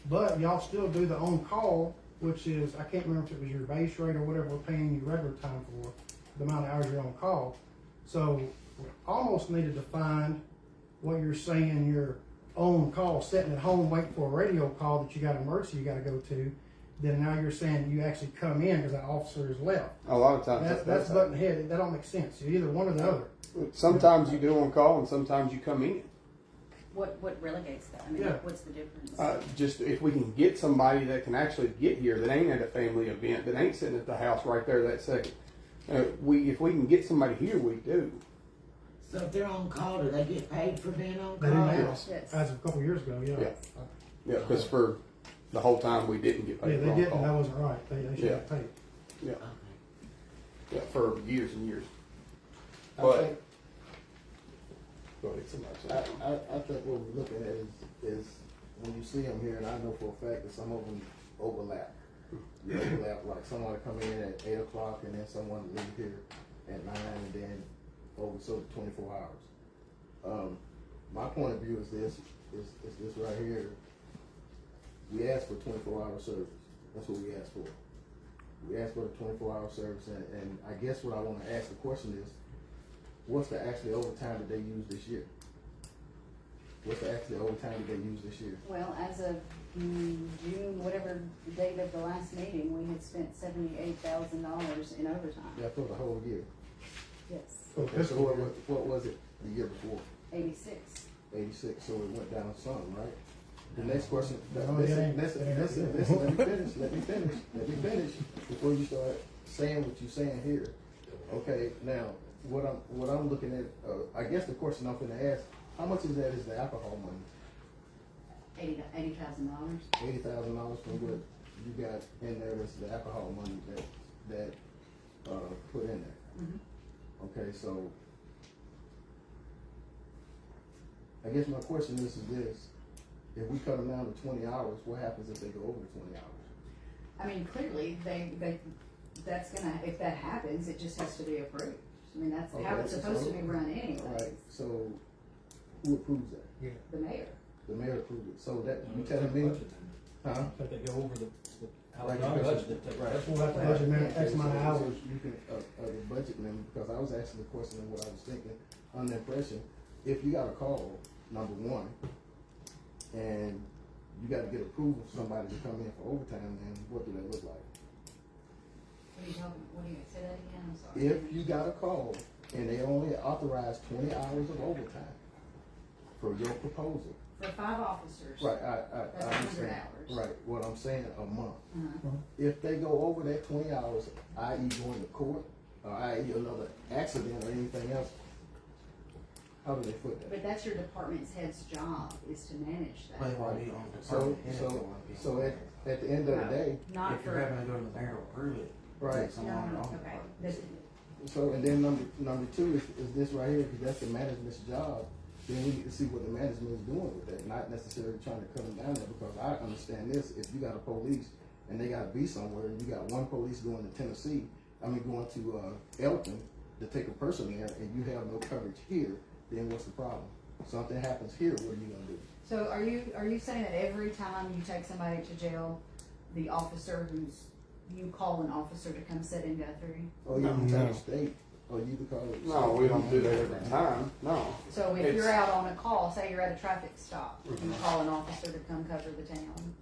but y'all still do the on-call, which is, I can't remember if it was your base rate or whatever we're paying you regular time for, the amount of hours you're on call. So we almost need to define what you're saying you're on call, sitting at home waiting for a radio call that you got an emergency you gotta go to. Then now you're saying you actually come in because that officer is left. A lot of times That's butting head. That don't make sense. You're either one or the other. Sometimes you do on call and sometimes you come in. What relegates that? I mean, Yeah. what's the difference? Just if we can get somebody that can actually get here, that ain't at a family event, that ain't sitting at the house right there that second. If we can get somebody here, we do. So if they're on call, do they get paid for being on They do call? now. Yes. Yes. As of a couple years ago, yeah. Yeah. Yeah, because for the whole time we didn't get paid Yeah, for they on didn't. call. That wasn't right. They should Yeah. have paid. Yeah, Okay. yeah, for years and years. I But think, go ahead, somebody say. I think what we're looking at is when you see them here, and I know for a fact that some of them overlap. You have like someone come in at 8 o'clock and then someone leave here at 9 and then over so 24 hours. My point of view is this right here. We asked for 24-hour service. That's what we asked for. We asked for the 24-hour service, and I guess what I want to ask the question is, what's the actual overtime that they used this year? What's the actual overtime that they used this year? Well, as of June, whatever date of the last meeting, we had spent $78,000 in overtime. Yeah, for the whole year. Yes, Okay, so what was it the year before? 86. 86, so it went down some, right? The next question, No, listen, it ain't. listen, let me finish before you start saying what you're saying here. Okay, now, what I'm looking at, I guess the question I'm gonna ask, how much is that is the alcohol money? $80,000. $80,000 from what you got in there is the alcohol money that put in there. Mhm. Okay, so I guess my question is this: if we cut them down to 20 hours, what happens if they go over the 20 hours? I mean, clearly, that's gonna, if that happens, it just has to be approved. I mean, that's how Okay, it's supposed to be run All anyway. right, so who approves that? The mayor. The mayor approved it. So that you telling me, huh? But they go over the Right, budget. right. That's We'll have to budget amendment X amount of So hours. you can, the budget member, because I was asking the question of what I was thinking, on the impression, if you got a call, number one, and you gotta get approval for somebody to come in for overtime, then what do that look like? What do you, say that again, I'm sorry. If you got a call and they only authorized 20 hours of overtime for your proposal, For 5 officers. right, That's I 100 understand. hours. Right, what I'm saying, a month. Uh-huh. If they go over that 20 hours, i.e. going to court, or i.e. another accident or anything else, how do they foot that? But that's your department's head's job, is to manage that. Well, they want to be on the So, department head, they so, wanna be so on at that. the end of the No, day, Not If you're for, having to go to the mayor to approve it, right, take someone on the okay. department. This- so, and then number two is this right here, because that's the management's job. Then we need to see what the management is doing with that, not necessarily trying to cut them down there, because I understand this, if you got a police and they gotta be somewhere, and you got one police going to Tennessee, going to, Elton to take a person there, and you have no coverage here, then what's the problem? Something happens here, what are you gonna do? So are you saying that every time you take somebody to jail, the officer you call an officer to come sit in Guthrie? Oh, you can No. tell the state, or you can call. No, we don't do that every time, no. So if It's- you're out on a call, say you're at a traffic stop, you Mhm. call an officer to come cover the town?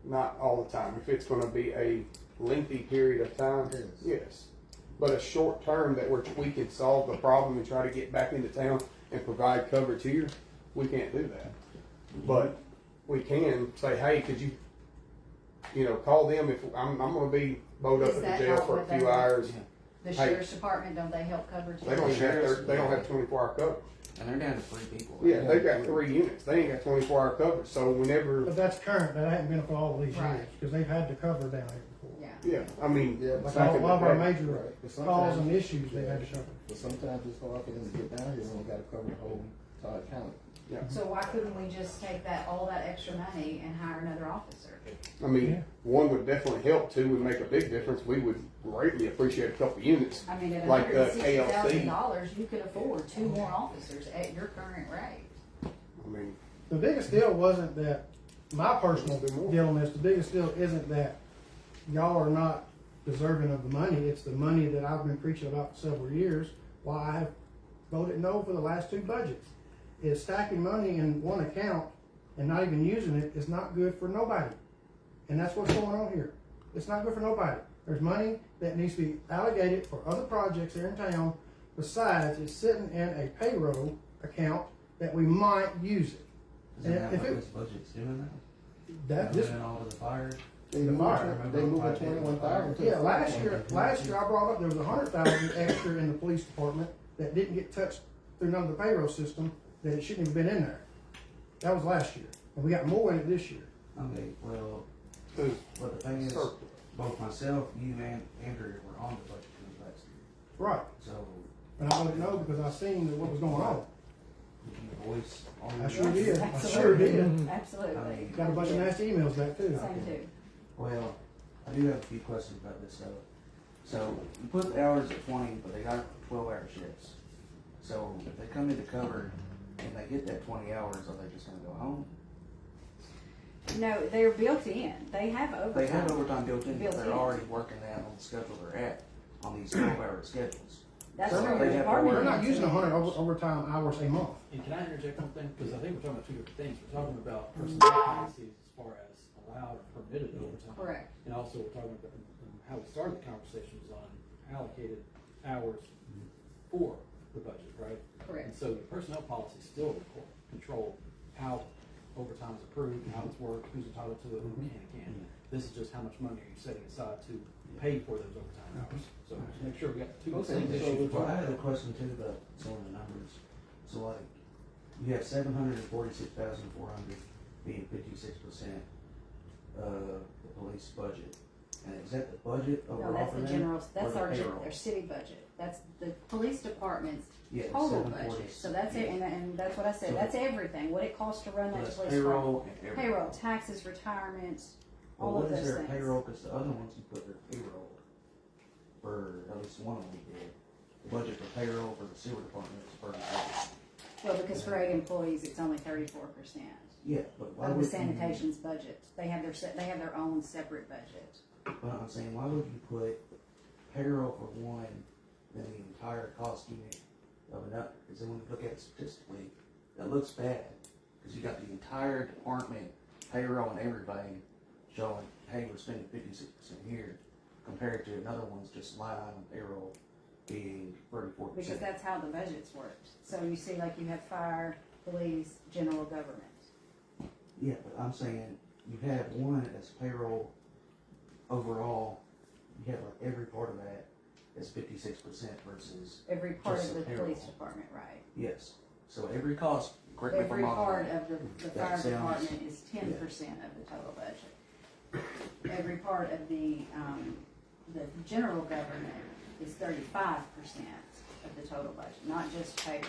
Not all the time. If it's gonna be a lengthy period of time, Yes. yes. But a short term that we can solve the problem and try to get back into town and provide coverage here, we can't do that. But we can say, hey, could you, call them if I'm gonna be bowed up Is at that the jail not for a what few they- hours. The Hey. sheriff's department, don't they help cover too? They don't have 24-hour coverage. And they're down to 3 people. Yeah, they've got 3 units. They ain't got 24-hour coverage. So whenever, But that's current, that hadn't been for all these Right. years, because they've had to cover down here before. Yeah. yeah, I mean, Yeah, Like back all, in a lot of the our day. major Right, but calls sometimes- and issues, they had to cover. But sometimes it's hard for them to get down here when they gotta cover the whole entire county. So why couldn't we just take all that extra money and hire another officer? I mean, Yeah. one would definitely help. 2 would make a big difference. We would greatly appreciate a couple units. I mean, at Like the $160,000, you could afford 2 more officers at your current rate. I mean, The biggest deal wasn't that, my personal Let's do more. deal on this, the biggest deal isn't that y'all are not deserving of the money, it's the money that I've been preaching about for several years, why I have voted no for the last 2 budgets. Is stacking money in one account and not even using it is not good for nobody. And that's what's going on here. It's not good for nobody. There's money that needs to be allocated for other projects here in town. Besides, it's sitting in a payroll account that we might use it. Isn't that If what it- this budget's doing now? That this, Moving all to the fire? They The moving fire. they moving 21,000 to the yeah, last fire. year I brought up there was 100,000 extra in the police department that didn't get touched through none of the payroll system that it shouldn't have been in there. That was last year, and we got more in it this year. Okay, well, the but the thing is, circle. both myself, you and Andrew were on the budget committee last year. Right, So, and I voted no because I seen what was going on. did you voice on I your? sure did. I sure Absolutely. did. Absolutely. Got a bunch of nasty emails back too. Same too. Well, I do have a few questions about this though. So you put the hours at 20, but they got 12-hour shifts. So if they come into cover and they get that 20 hours, are they just gonna go home? No, they're built in. They have overtime. They have overtime built in, Built but in. they're already working that on the schedule they're at, on these 12-hour schedules. That's So where they the have department. to They're work. not using 100 overtime hours a month. And can I interject one thing? Because I think we're talking about two different things. We're talking about personnel policies as far as allowed or permitted overtime. Correct. And also we're talking about how we started the conversation was on allocated hours for the budget, right? Correct. And so the personnel policy still control how overtime is approved, how it's worked, who's entitled to it, who can and can't. This is just how much money are you setting aside to pay for those overtime hours. So just make sure we got two distinct issues. Well, I had a question too about some of the numbers. So like, you have 746,400 being 56% of the police budget. And is that the budget No, overall that's for the them? general, Or that's the our, payroll? their city budget. That's the police department's Yeah, total 740. budget. So that's it, and that's what I said, So- that's everything, what it costs to run So that that's police department. payroll and everything. Payroll, taxes, retirement, Well, all what of is those their things. payroll? Because the other ones you put their payroll for, at least one of them we did. The budget for payroll for the sewer department is 30%. Well, because for 8 employees, it's only 34% Yeah, but why of the would sanitation's budget. They have they have their own separate budget. But I'm saying, why would you put payroll for one, then the entire cost unit of another? Because then when you look at it statistically, that looks bad. Because you got the entire department, payroll and everything, showing, hey, we're spending 56% here, compared to another one's just line item payroll being 34%. Because that's how the budget's worked. So you see, like, you have fire, police, general government. Yeah, but I'm saying, you have one as payroll overall, you have like every part of that is 56% versus, Every part Just of the the payroll. police department, right? yes. So every cost, correct me if I'm Every wrong. part of the That fire sounds- department is 10% of the total budget. Every part of the general government is 35% of the total budget, not just payroll.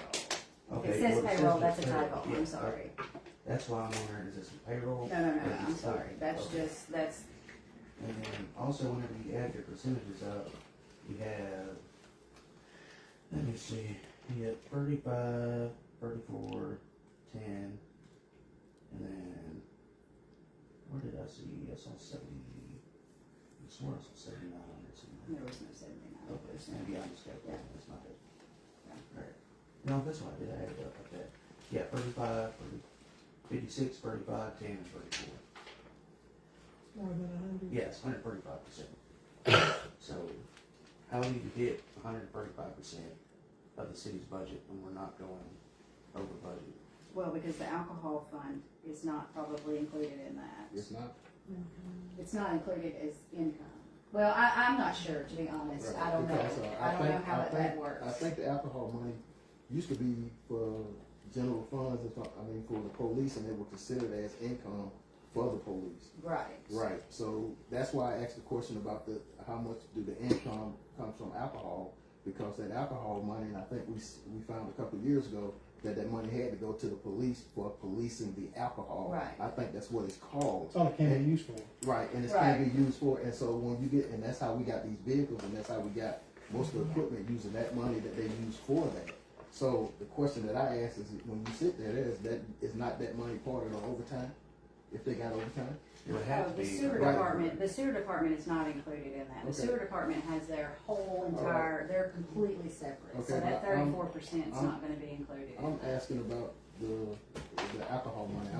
Okay, It says well, payroll, just that's a payroll. typo, Yeah, I'm sorry. That's why I'm wondering, is this payroll? No, or is I'm it sorry, that's okay. just, that's, And then also whenever you add your percentages up, you have, let me see, you have 35, 34, 10, and then, where did I see, I saw 70, I swore I saw 79 or something. there was no 79. Okay, it's gonna be on the schedule, Yeah. that's not it. Alright, no, that's why I did add it up like that. Yeah, 35, 56, 35, 10, and 34. More than 100. Yes, 135%. So, how do you get 135% of the city's budget when we're not going over budget? Well, because the alcohol fund is not probably included in that. It's not. It's not included as income. Well, I'm not sure, to be honest. I don't know. Because, I don't know how that works. I think the alcohol money used to be for general funds, and stuff, I mean, for the police, and they were considered as income for the police. Right. Right, so that's why I asked the question about how much do the income comes from alcohol, because that alcohol money, and I think we found a couple of years ago that money had to go to the police for policing the alcohol. Right. I think that's what it's called. That's all it can be used for. Right, and it's Right. can be used for, and so when you get, and that's how we got these vehicles, and that's how we got most of the equipment using that money that they use for that. So the question that I ask is, when you sit there, is not that money part of the overtime, if they got overtime? It would have to The be. sewer Right. department, the sewer department is not included in that. The Okay. sewer department has their whole entire, they're completely separate. So Okay, that but I'm- 34% is I'm- not gonna be included in I'm that. asking about the alcohol money.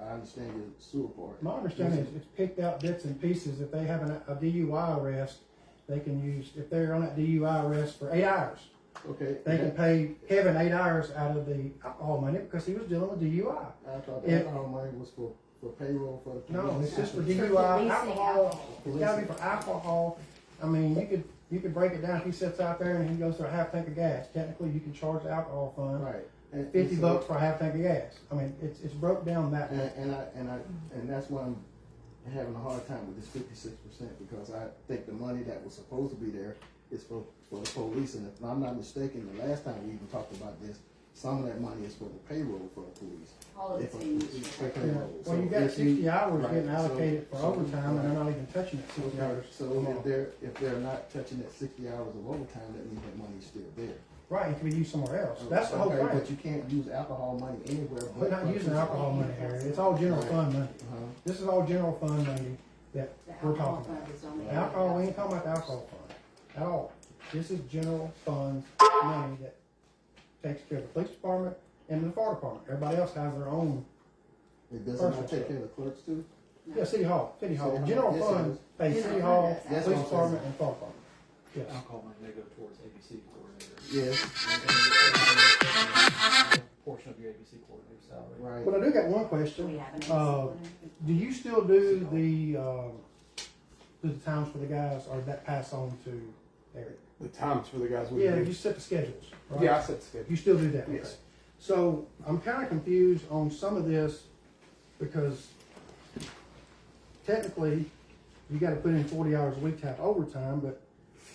I understand your sewer part. My understanding is it's picked out bits and pieces. If they have a DUI arrest, they can use, if they're on that DUI arrest for 8 hours, Okay. they can pay Kevin 8 hours out of the alcohol money because he was dealing with DUI. I thought the If- alcohol money was for payroll for the police. No, it's just for policing DUI, alcohol. alcohol. It's gotta be for alcohol. I mean, you could break it down. If he sits out there and he goes through a half tank of gas, technically you can charge the alcohol fund Right. And 50 so- bucks for a half tank of gas. I mean, it's broke down that way. And that's why I'm having a hard time with this 56%, because I think the money that was supposed to be there is for the police. And if I'm not mistaken, the last time we even talked about this, some of that money is for the payroll for the police. All of If it's a- being it's used. for payroll. Well, you So got if 60 hours right, getting so- allocated for so- overtime, and they're not even touching that 60 hours. So if they're not touching that 60 hours of overtime, that means that money's still there. Right, it can be used somewhere else. That's the whole Okay, thing. But you can't use alcohol money anywhere. We're not using alcohol money here. It's all general fund money. Uh-huh. This is all general fund money that The we're alcohol talking about. fund is only. Alcohol, we ain't talking about the alcohol fund at all. This is general fund money that takes care of the police department and the fire department. Everybody else has their own. It doesn't not take care of the clerks too? Yeah, city hall. City General hall, fund yes, pays General city fund hall, does. That's police what I'm department, and fire department. Yes. Alcohol money may go towards ABC coordinator. Yes, Portion of your ABC coordinator salary. right. But I do got one Do question. we have an Do you still do the times for the guys, or that pass on to Eric? The times for the guys we Yeah, do. you set the schedules, right? Yeah, I set the schedule. You still do that? Yes. Okay. So I'm kind of confused on some of this because technically you got to put in 40 hours a week to have overtime, but,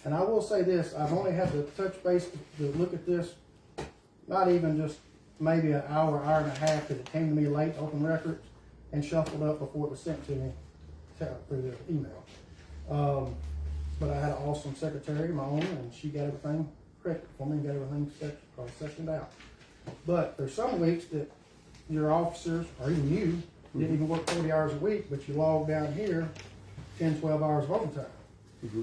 and I will say this, I've only had to touch base to look at this, not even just maybe an hour, hour and a half, because it came to me late, open records, and shuffled up before it was sent to me through the email. But I had an awesome secretary, my own, and she got everything corrected for me and got everything sectioned out. But there's some weeks that your officers, or even you, didn't even work 40 hours a week, but you logged down here 10, 12 hours of overtime.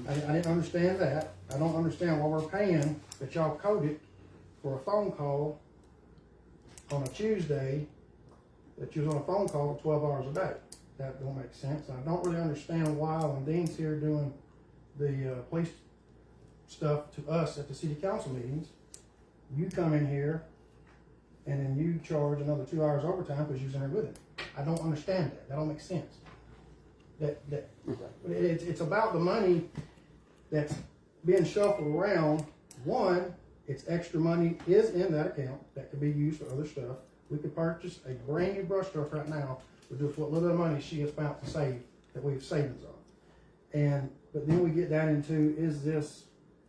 I didn't understand that. I don't understand why we're paying that y'all coded for a phone call on a Tuesday, that you was on a phone call 12 hours a day. That don't make sense. I don't really understand why when Dean's here doing the police stuff to us at the city council meetings, you come in here and then you charge another 2 hours overtime because you're in there with him. I don't understand that. That don't make sense. It's about the money that's being shuffled around. One, it's extra money is in that account that could be used for other stuff. We could purchase a brand new brush truck right now with just what little money she has found to save that we have savings on. But then we get down into, is this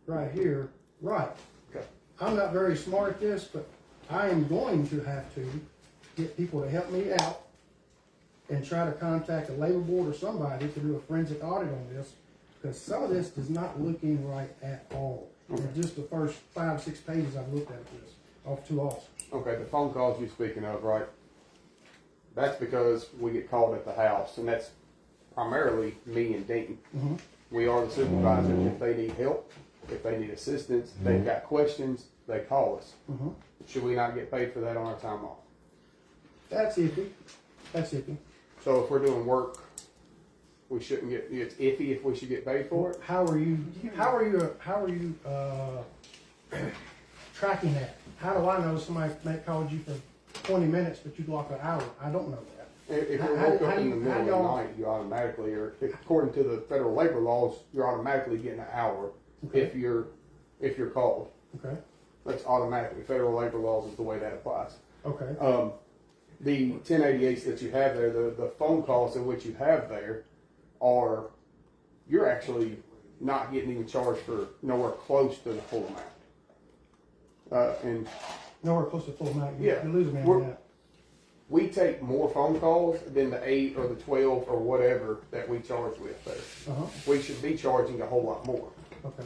right here right? Okay. I'm not very smart at this, but I am going to have to get people to help me out and try to contact a labor board or somebody to do a forensic audit on this, because some of this is not looking right at all. And just the first 5 or 6 pages I've looked at this, off 2 officers. Okay, the phone calls you're speaking of, right? That's because we get called at the house, and that's primarily me and Dean. Mm-hmm. We are the supervisors. If they need help, if they need assistance, they've got questions, they call us. Mm-hmm. Should we not get paid for that on our time off? That's iffy. That's iffy. So if we're doing work, we shouldn't get. It's iffy if we should get paid for it. How are you tracking that? How do I know somebody may called you for 20 minutes, but you block an hour? I don't know that. If How- you're how woke do up in you- the middle how of the y'all- night, you automatically, or according to the federal labor laws, you're automatically getting an hour Okay. if you're called. Okay. That's automatically federal labor laws is the way that applies. Okay. The 1088s that you have there, the phone calls in which you have there, are you're actually not getting even charged for nowhere close to the full amount. And Nowhere close to full amount. Yeah. You're losing me on We're- that. we take more phone calls than the 8 or the 12 or whatever that we charge with there. Uh-huh. We should be charging a whole lot more. Okay.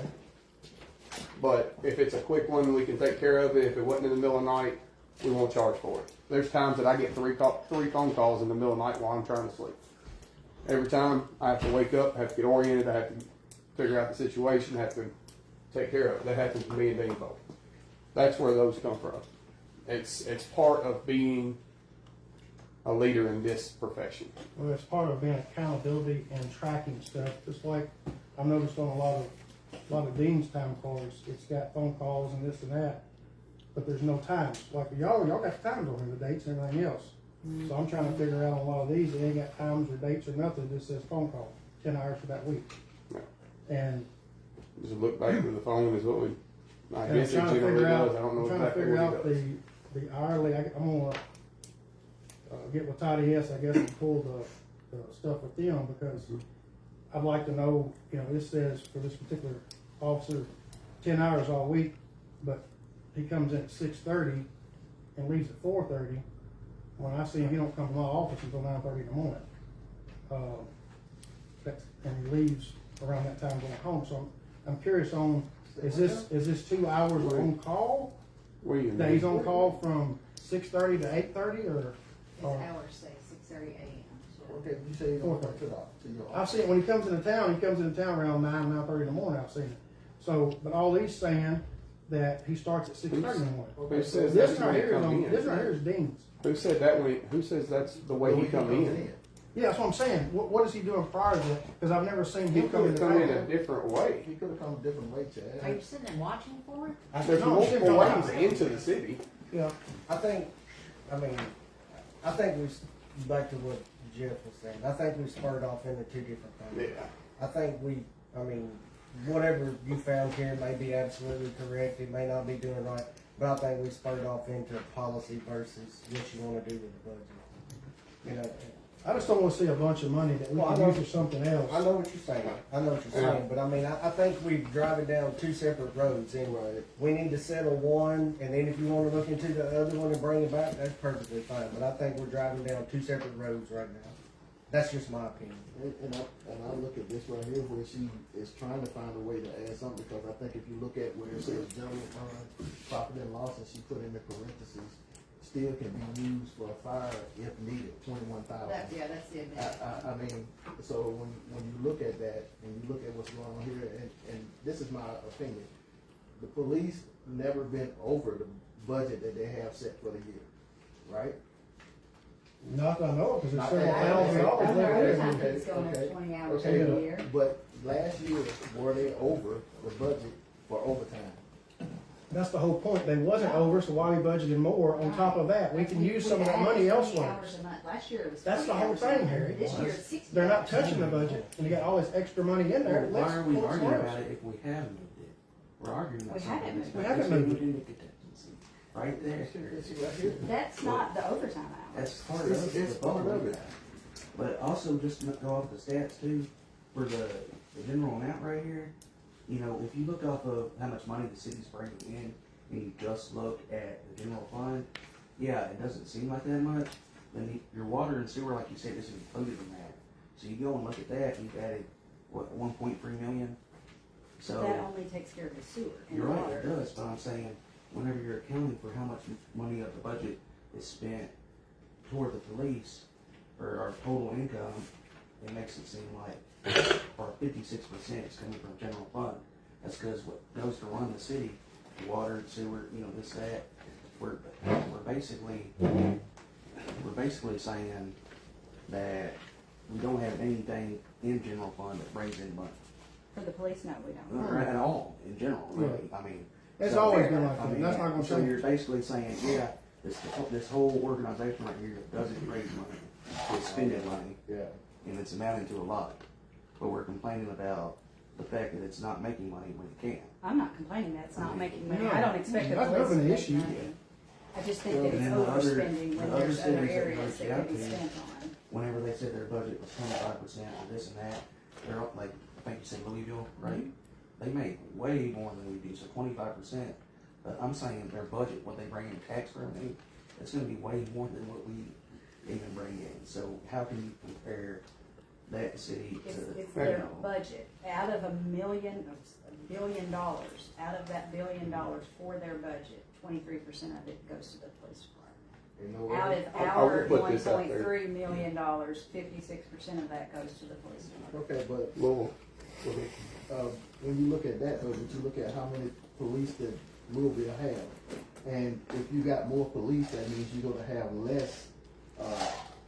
But if it's a quick one, we can take care of it. If it wasn't in the middle of the night, we won't charge for it. There's times that I get three phone calls in the middle of the night while I'm trying to sleep. Every time I have to wake up, I have to get oriented, I have to figure out the situation, I have to take care of it. That happens to me and Dean both. That's where those come from. It's part of being a leader in this profession. Well, it's part of being accountability and tracking stuff. Just like I've noticed on a lot of Dean's time cards, it's got phone calls and this and that, but there's no times. Like y'all got the times on here, the dates and everything else. So I'm trying to figure out on a lot of these, they ain't got times or dates or nothing. It just says phone call, 10 hours for that week. Yeah. And Just look back to the phone is what I I'm guess it trying to generally figure does. out, I don't know I'm trying to exactly figure what out he does. the hourly. I'm gonna get with Toddy S, I guess, and pull the stuff with them, because I'd like to know. This says for this particular officer, 10 hours all week, but he comes in at 6:30 and leaves at 4:30. When I see him, he don't come to my office until 9:30 in the morning. And he leaves around that time going home, so I'm curious on, is this 2 hours on call? Where you? That he's on call from 6:30 to 8:30, or? His hours say 6:30 a.m. Okay, you say you don't come to your I've office. seen it when he comes into town around 9:30 in the morning, I've seen it. So, but all he's saying that he starts at 6:30 in the morning. Who says This that's right when he here is come in? this right here is Dean's. Who said that when, who says that's the way he come in? Yeah, that's what I'm saying. What is he doing prior to that? Because I've never seen He him come could into have come in town. a different way. He could have come a different way, Are Chad. you sitting there watching for it? There's No, multiple I'm ways saying- into the city. Yeah. I think back to what Jeff was saying, I think we spurred off into two different things. Yeah. I think whatever you found here may be absolutely correct, it may not be doing right, but I think we spurred off into policy versus what you wanna do with the budget. You know, I just don't want to see a bunch of money that we Well, I can know- use for something else. I know what you're saying, but I mean, I think we're driving down two separate roads anyway. We need to settle one, and then if you wanna look into the other one and bring it back, that's perfectly fine, but I think we're driving down two separate roads right now. That's just my opinion. And I look at this right here where she is trying to find a way to add something, because I think if you look at where it says general fund, profit and loss, and she put in the parentheses, still can be used for a fire if needed, 21,000. That's the advantage. I mean, so when you look at that, and you look at what's going on here, and this is my opinion, the police never been over the budget that they have set for the year, right? Not that I know, because there's Not several that I thousand know. dollars left Okay. there. He's going up 20 hours Okay, a year. but last year, were they over the budget for overtime? That's the whole point. They wasn't over, so why we budgeted more on top of that? We can use some of that money elsewhere. Hours a month. Last year it was That's the 40 whole hours a thing, month. Harry. This year it's 60. They're not hours. touching the budget, and you got all this extra money in there. Why are we Let's arguing close. about it if we have moved it? We're arguing about We something haven't that's moved it. We haven't moved it. into contingency. Right there. It's right here. That's not the overtime hours. That's part It's- of it's the part of budget. it. But also, just to go off the stats too, for the general amount right here, you know, if you look off of how much money the city's bringing in, and you just look at the general fund, yeah, it doesn't seem like that much. Then your water and sewer, like you said, is included in that. So you go and look at that, you've added, what, 1.3 million? So. That only takes care of the sewer and You're the right, water. it does, but I'm saying, whenever you're accounting for how much money of the budget is spent toward the police, or our total income, it makes it seem like our 56% is coming from general fund. That's because what goes to run the city, water, sewer, you know, this, that, we're basically saying that we don't have anything in general fund that brings in money. For the police, no, we don't. Or at all, in general, really, I mean. It's so- always been like I that. mean, That's not gonna so change. you're basically saying, yeah, this whole organization right here doesn't raise money, it's spending money, Yeah. and it's amounting to a lot. But we're complaining about the fact that it's not making money when it can. I'm not complaining that it's not making money. No. I don't expect the That's police never to been an make issue. money. I just think that And it's then the other- overspending when the other there's other cities that areas reached that out could be to, spent on. Whenever they said their budget was 25% for this and that, they're up like, I think you said Louisville, right? They make way more than we do, so 25%. But I'm saying their budget, what they bring in tax revenue, it's gonna be way more than what we even bring in. So how can you compare that city It's, to, it's you their know? budget. Out of $1 billion, out of that $1 billion for their budget, 23% of it goes to the police department. You know what? Out of I our will put this out there. $1.3 million, 56% of that goes to the police department. Okay, but Well, when you look at that, though, but you look at how many police that Louisville have, and if you got more police, that means you're gonna have less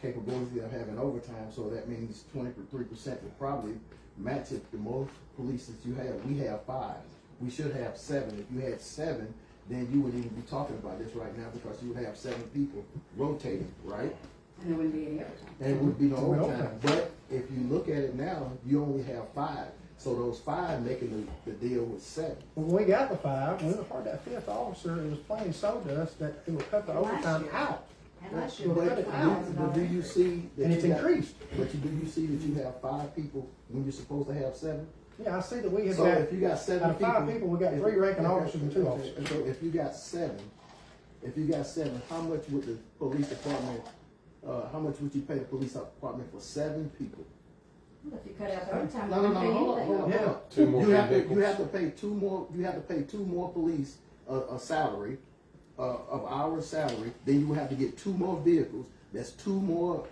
capability of having overtime. So that means 23% would probably match it. The most police that you have, we have 5. We should have 7. If you had 7, then you wouldn't even be talking about this right now, because you would have 7 people rotating, right? And there wouldn't be any overtime. And it would be no No overtime. overtime. But if you look at it now, you only have 5. So those 5 making the deal with 7. When we got the 5, when we hired that 5th officer, it was plain so to us that it would cut the And last overtime year. out. And last year, But we cut had it out. But do you see that And it's you got- increased. But do you see that you have 5 people when you're supposed to have 7? Yeah, I see that we have So got, if you got 7 out of 5 people, we got 3 ranking okay, officers and 2 okay, officers. So if you got 7, If you got 7, how much would the police department, how much would you pay the police department for 7 people? Well, if you cut out the overtime, No, we wouldn't pay hold anything. on. 2 more You have vehicles. to pay 2 more, you have to pay 2 more police, a salary, of our salary, then you would have to get 2 more vehicles, that's 2 more,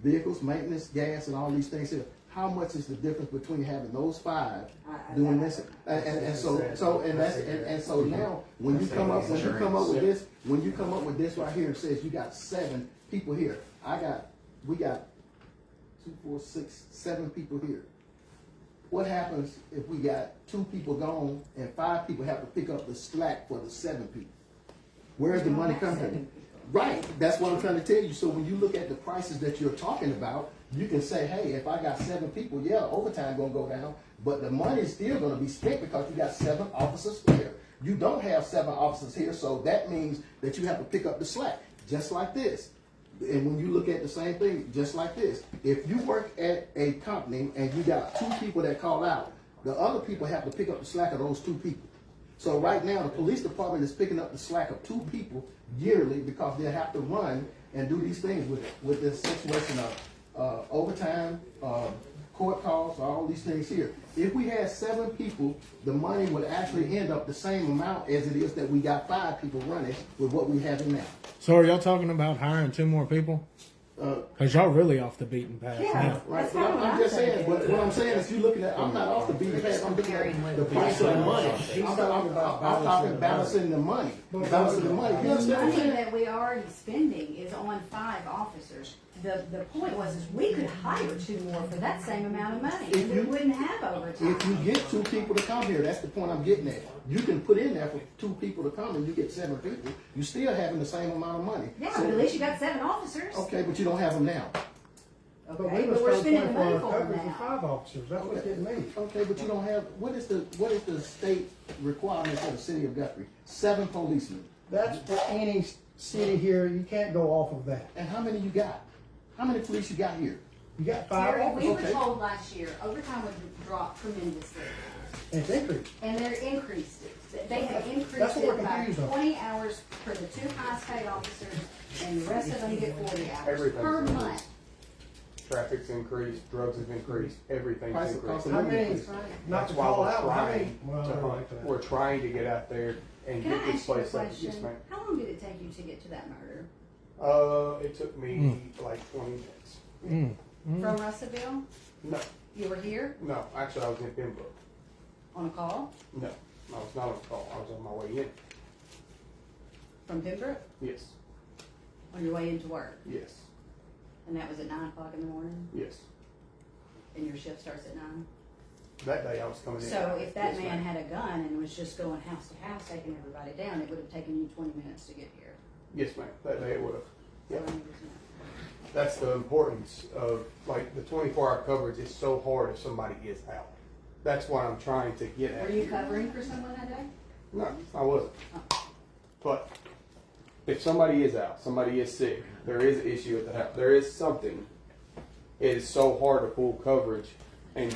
vehicles, maintenance, gas, and all these things here. How much is the difference between having those 5 doing this? And so now, when you come up with this right here, and says you got 7 people here, we got 2, 4, 6, 7 people here. What happens if we got 2 people gone and 5 people have to pick up the slack for the 7 people? Where's the money coming from? Right, that's what I'm trying to tell you. So when you look at the prices that you're talking about, you can say, hey, if I got 7 people, yeah, overtime gonna go down, but the money is still gonna be spent because you got 7 officers here. You don't have 7 officers here, so that means that you have to pick up the slack, just like this. And when you look at the same thing, just like this, if you work at a company and you got 2 people that call out, the other people have to pick up the slack of those 2 people. So right now, the police department is picking up the slack of 2 people yearly because they have to run and do these things with this situation of overtime, court calls, all these things here. If we had 7 people, the money would actually end up the same amount as it is that we got 5 people running with what we have now. So are y'all talking about hiring 2 more people? Cause y'all really off the beaten path Yeah. now. Right, but I'm just saying, but what I'm saying is you looking at, I'm not off the beaten path, I'm looking at the price of the money. I'm talking balancing the money, balancing the money. You The understand what I'm money saying? that we are already spending is on 5 officers. The point was, is we could hire 2 more for that same amount of money, If and we you- wouldn't have overtime. If you get 2 people to come here, that's the point I'm getting at. You can put in there for 2 people to come and you get 7 people, you still having the same amount of money. Yeah, So- but at least you got 7 officers. Okay, but you don't have them now. But we Okay, was but we're told spending the 24 money hour for them coverage for now. 5 officers, that's what it means. Okay, but you don't have, what is the state requirement for the city of Guthrie? 7 policemen. That's for any city here, you can't go off of that. And how many you got? How many police you got here? You got 5 Terry, we officers, were told last year, overtime would drop tremendously, and it's increased. and they're increased it. They have That's increased what we're it by confused on. 20 hours for the 2 highest paid officers, and the rest of them get 40 hours Everything's per increased. month. Traffic's increased, drugs have increased, everything's Price of increased. cost of How living many, increase. not That's to why call we're out, how many, trying well, to I don't hunt. like that. We're trying to get out there and Can get I this ask you a place up. question? Yes, ma'am. How long did it take you to get to that murder? It took me like 20 minutes. From Russellville? No, You were here no, actually I was in Pembroke. on a call No, I was not on call, I was on my way in. from Pembroke Yes, on your way into work, yes, and that was at 9 o'clock in the morning, yes. and your shift starts at 9? That day I was coming in. So if that Yes, man ma'am. had a gun and was just going house to house taking everybody down, it would have taken you 20 minutes to get here. Yes, ma'am, that day it would have. So Yeah. I need to know. That's the importance of, like, the 24-hour coverage is so hard if somebody is out. That's what I'm trying to get at. Were you covering for someone that day? No, I wasn't. But if somebody is out, somebody is sick, there is an issue at the house, there is something, it is so hard to pull coverage and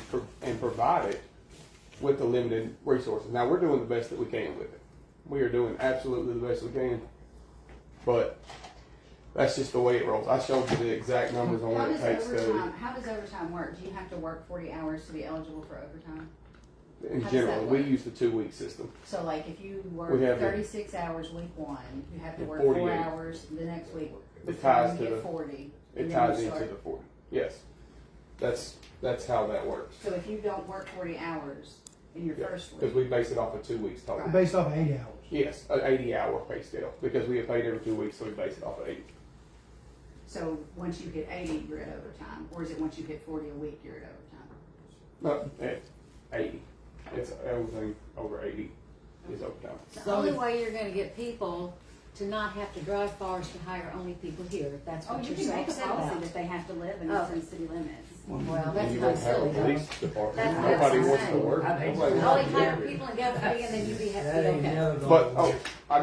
provide it with the limited resources. Now, we're doing the best that we can with it. We are doing absolutely the best we can. But that's just the way it rolls. I showed you the exact numbers on How what it does takes overtime work? Do you have to work 40 hours to be eligible for overtime? in how does general, that we work? use the 2-week system. So like if you work We have 36 hours week 1, you have to work 48. 4 hours the next week It before ties you to get the- 40. It and then ties you into start. the 40. Yes. That's how that works. So if you don't work 40 hours in your first Because week, we base it off of 2 weeks total. Right. Based off of 80 hours. Yes, an 80-hour pay scale. Because we get paid every 2 weeks, so we base it off of 80. so once you hit 80, you're at overtime, or is it once you hit 40 a week, you're at overtime? No, it's 80. It's everything over 80 is overtime. The only way you're gonna get people to not have to drive far is to hire only people here, if that's Oh, what you you're can make a saying policy about. that they have to live in Oh. within city limits. Well, that's You kind won't of have a silly though. police department. That's Nobody what I'm wants to saying. work. I think Nobody so. wants Only to hire work. people in Guthrie and then you'd be That okay. ain't never gonna But, work. I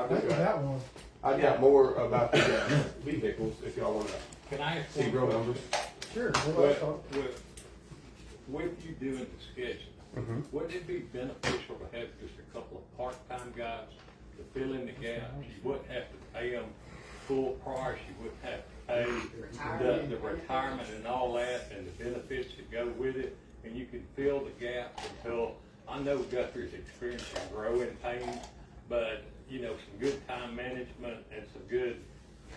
Think of that one. got more about the vehicles if y'all want to Can I ask see real numbers. Sure. with you doing the sketching, Mhm. wouldn't it be beneficial to have just a couple of part-time guys to fill in the gaps. You wouldn't have to pay them full price, you wouldn't have to pay the retirement and all that, and the benefits that go with it, and you can fill the gaps until, I know Guthrie's experiencing growing pains, but, you know, some good time management and some good,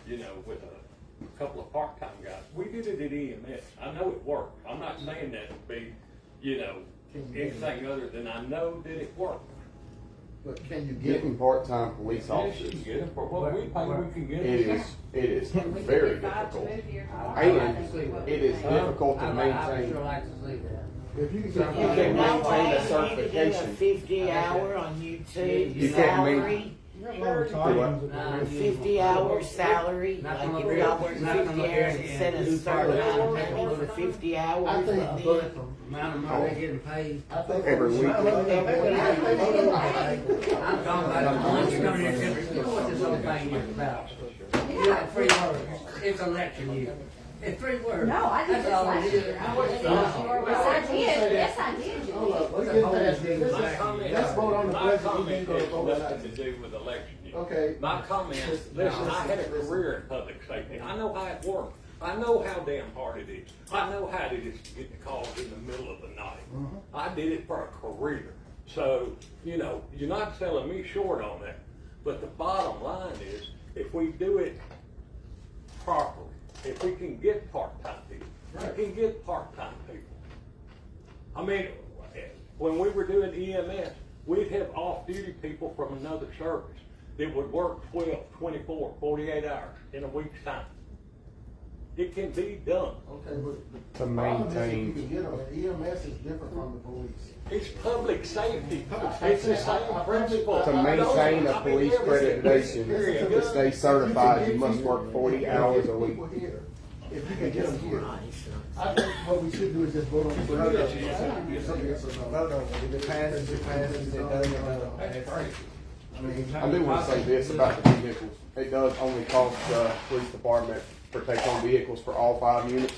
you know, with a couple of part-time guys. We did it at EMS. I know it worked. I'm not saying that to be, you know, anything other than I know that it worked. But can you get Getting part-time police Yes, you officers, can get them for what we pay, we can get it them. is And we can very get five to difficult. move here tomorrow, I think we And will. it is difficult to I maintain. sure like to see that. if you can You get can't No maintain way, a certification. 50 hour on YouTube You can't salary, You have a lot of times that Nah, the- 50 hour salary, Not like gonna if be- y'all work not gonna 50 be hours and instead of do certain part-time. amount of money for 50 hours. I think, but but then- Amount of money they're getting paid. I think Every week. I'm talking about the ones coming here, you know what this whole thing is about. You got 3 words, it's election year. It's 3 words. No, I did That's this all last it year. is. I wasn't Yes, I did, yes, I did. Hold up, let's get past this. My comment, Let's vote on the my budget, we comment ain't gonna has vote on nothing that. to do with election year. Okay. My comment, listen, I had a career in public safety. I know how it works. I know how damn hard it is. I know how it is to get the calls in the middle of the night. I did it for a career. So, you know, you're not selling me short on that. But the bottom line is, if we do it properly, if we can get part-time people, we can get part-time people. I mean, when we were doing EMS, we'd have off-duty people from another service that would work 12, 24, 48 hours in a week's time. It can be done. Okay, but To the problem is if maintain- you can get them, and EMS is different from the police. It's public safety. It's the same principle. To maintain a police accreditation, to stay certified, you must work 40 hours a week. People here, if you can get them here. I think what we should do is just vote on the budget. Something yes or no. Vote on it. If it passes, it passes. If it doesn't, it doesn't. That's crazy. I mean, I do want to say this about the vehicles. It does only cost the police department for take-home vehicles for all 5 units,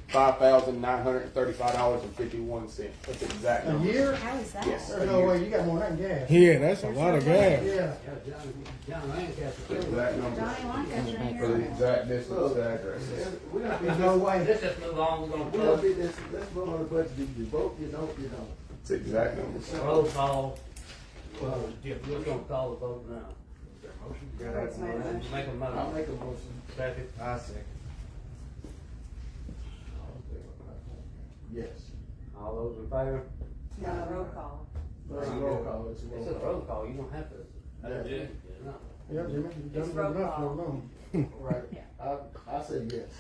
$5,935.51. That's exact A number. year? How is that? Yes. There's no way, you got more than that gas. Yeah, that's a lot of gas. Yeah. John Lancaster. Exact number. Johnny Lancaster ain't For the here. exact distance to address. we're gonna be There's no way. Let's just move on, we're We're gonna gonna be this, let's vote on the budget. You vote, you don't, you don't. It's exact number. roll call. We're gonna call the vote now. Make a I'll motion. make a motion. Second. I see. Yes. All those in favor? No, roll call. It's a roll call, it's a It's a roll call. roll call, you don't have to. Yeah. No. Yeah, Jimmy, you done It's good roll enough for call. alone. Right, I say yes.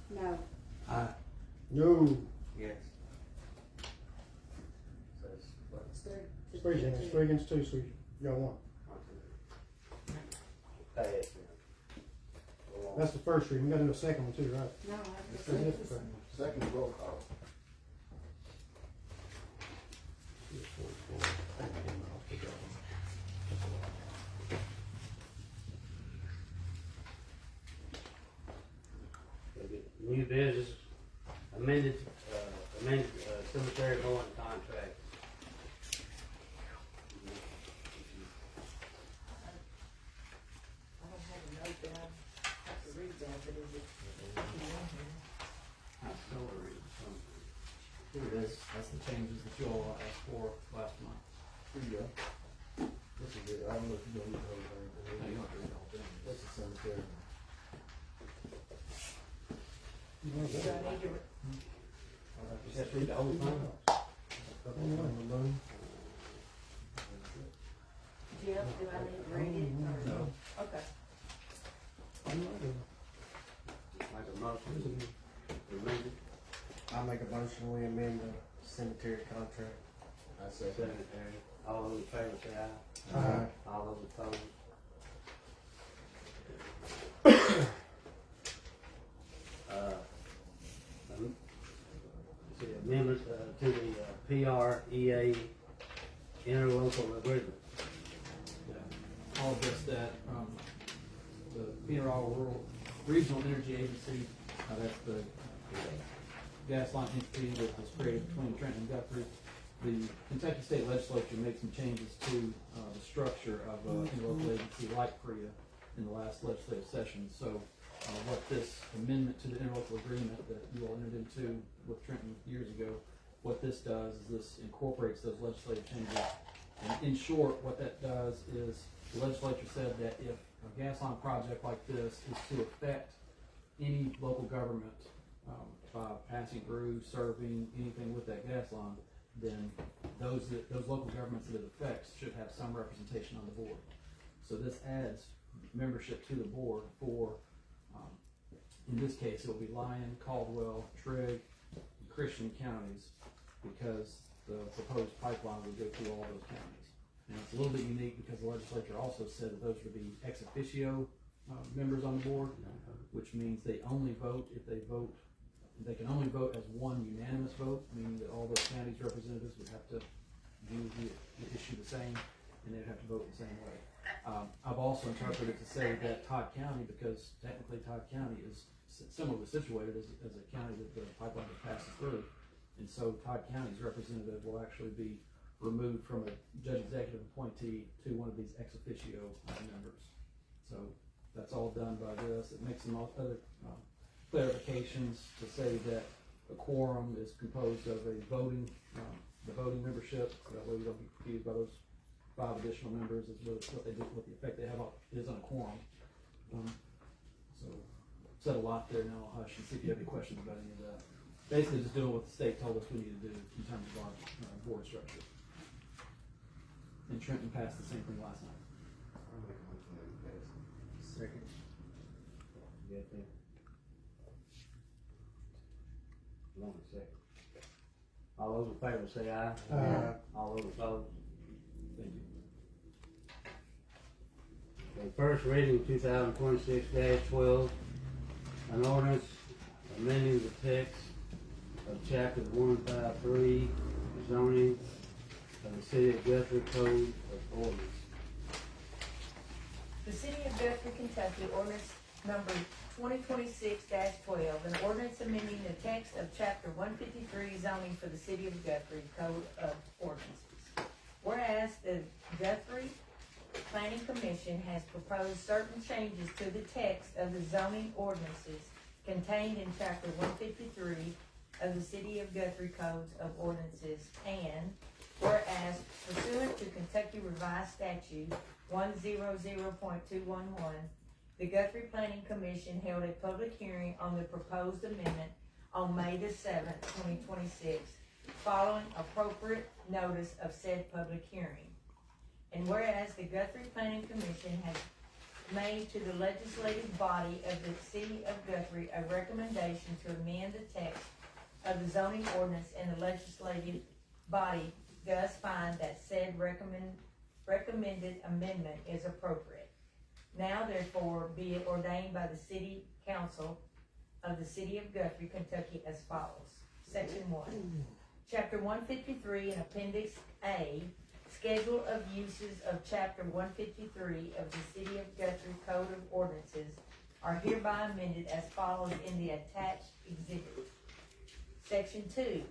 No. No. Yes. It's three. It's three, Jimmy. It's 3 against 2, so you got 1. Pass it. That's the first reading. You gotta do a second one too, right? No, I That's just. it. Second roll call. New business, amended cemetery mowing contract. I don't have a note down, I have to read that, but is it? I still read something. Here it is, that's the changes that you all asked for last month. Here you go. This is it, I don't know if you know the whole thing. No, you don't have to read the whole thing. That's the cemetery. Do I need to, Just read the whole thing. Jeff, do I need to read it, or? No. Okay. Make a motion. Amended. I make a motion, we amend the cemetery contract. I say. Cemetery. All those in favor say aye. Aye. All those opposed. Amendment to the PREA interlocal agreement. I'll address that from the PRO Rural Regional Energy Agency. That's the gas line entity that was created between Trenton and Guthrie. the Kentucky State Legislature made some changes to the structure of interlocal agency like PREA in the last legislative session. So what this amendment to the interlocal agreement that you all entered into with Trenton years ago, what this does is this incorporates those legislative changes. And in short, what that does is the legislature said that if a gas line project like this is to affect any local government by passing through, serving, anything with that gas line, then those local governments that it affects should have some representation on the board. So this adds membership to the board for, in this case, it will be Lyon, Caldwell, Trigg, and Christian counties, because the proposed pipeline would go through all those counties. And it's a little bit unique because the legislature also said that those would be ex officio members on the board, which means they only vote if they vote. They can only vote as one unanimous vote, meaning that all those counties' representatives would have to view the issue the same, and they'd have to vote the same way. I've also interpreted to say that Todd County, because technically Todd County is similarly situated as a county that the pipeline passes through, and so Todd County's representative will actually be removed from a judge executive appointee to one of these ex officio members. So that's all done by this. It makes some other clarifications to say that a quorum is composed of the voting membership, so that way we don't be confused by those 5 additional members as well as what they do, what the effect they have is on a quorum. So said a lot there. Now I'll hush and see if you have any questions about any of that. Basically, just doing what the state told us we need to do in terms of our board structure. And Trenton passed the same thing last night. I'll make a motion that we pass it. Second. You got that? Long second. All those in favor say aye. Aye. All those opposed? Thank you. Okay, first reading 2026-12, an ordinance amending the text of chapter 153 zoning of the City of Guthrie Code of Ordinance. The City of Guthrie, Kentucky, ordinance number 2026-12, an ordinance amending the text of chapter 153 zoning for the City of Guthrie Code of Ordinances. Whereas the Guthrie Planning Commission has proposed certain changes to the text of the zoning ordinances contained in chapter 153 of the City of Guthrie Codes of Ordinances, and whereas pursuant to Kentucky Revised Statute 100.211, the Guthrie Planning Commission held a public hearing on the proposed amendment on May the 7th, 2026, following appropriate notice of said public hearing. And whereas the Guthrie Planning Commission has made to the legislative body of the City of Guthrie a recommendation to amend the text of the zoning ordinance, and the legislative body does find that said recommended amendment is appropriate. Now therefore be it ordained by the City Council of the City of Guthrie, Kentucky as follows. Section 1. Chapter 153 and Appendix A, Schedule of Uses of Chapter 153 of the City of Guthrie Code of Ordinances are hereby amended as follows in the attached exhibit. Section 2.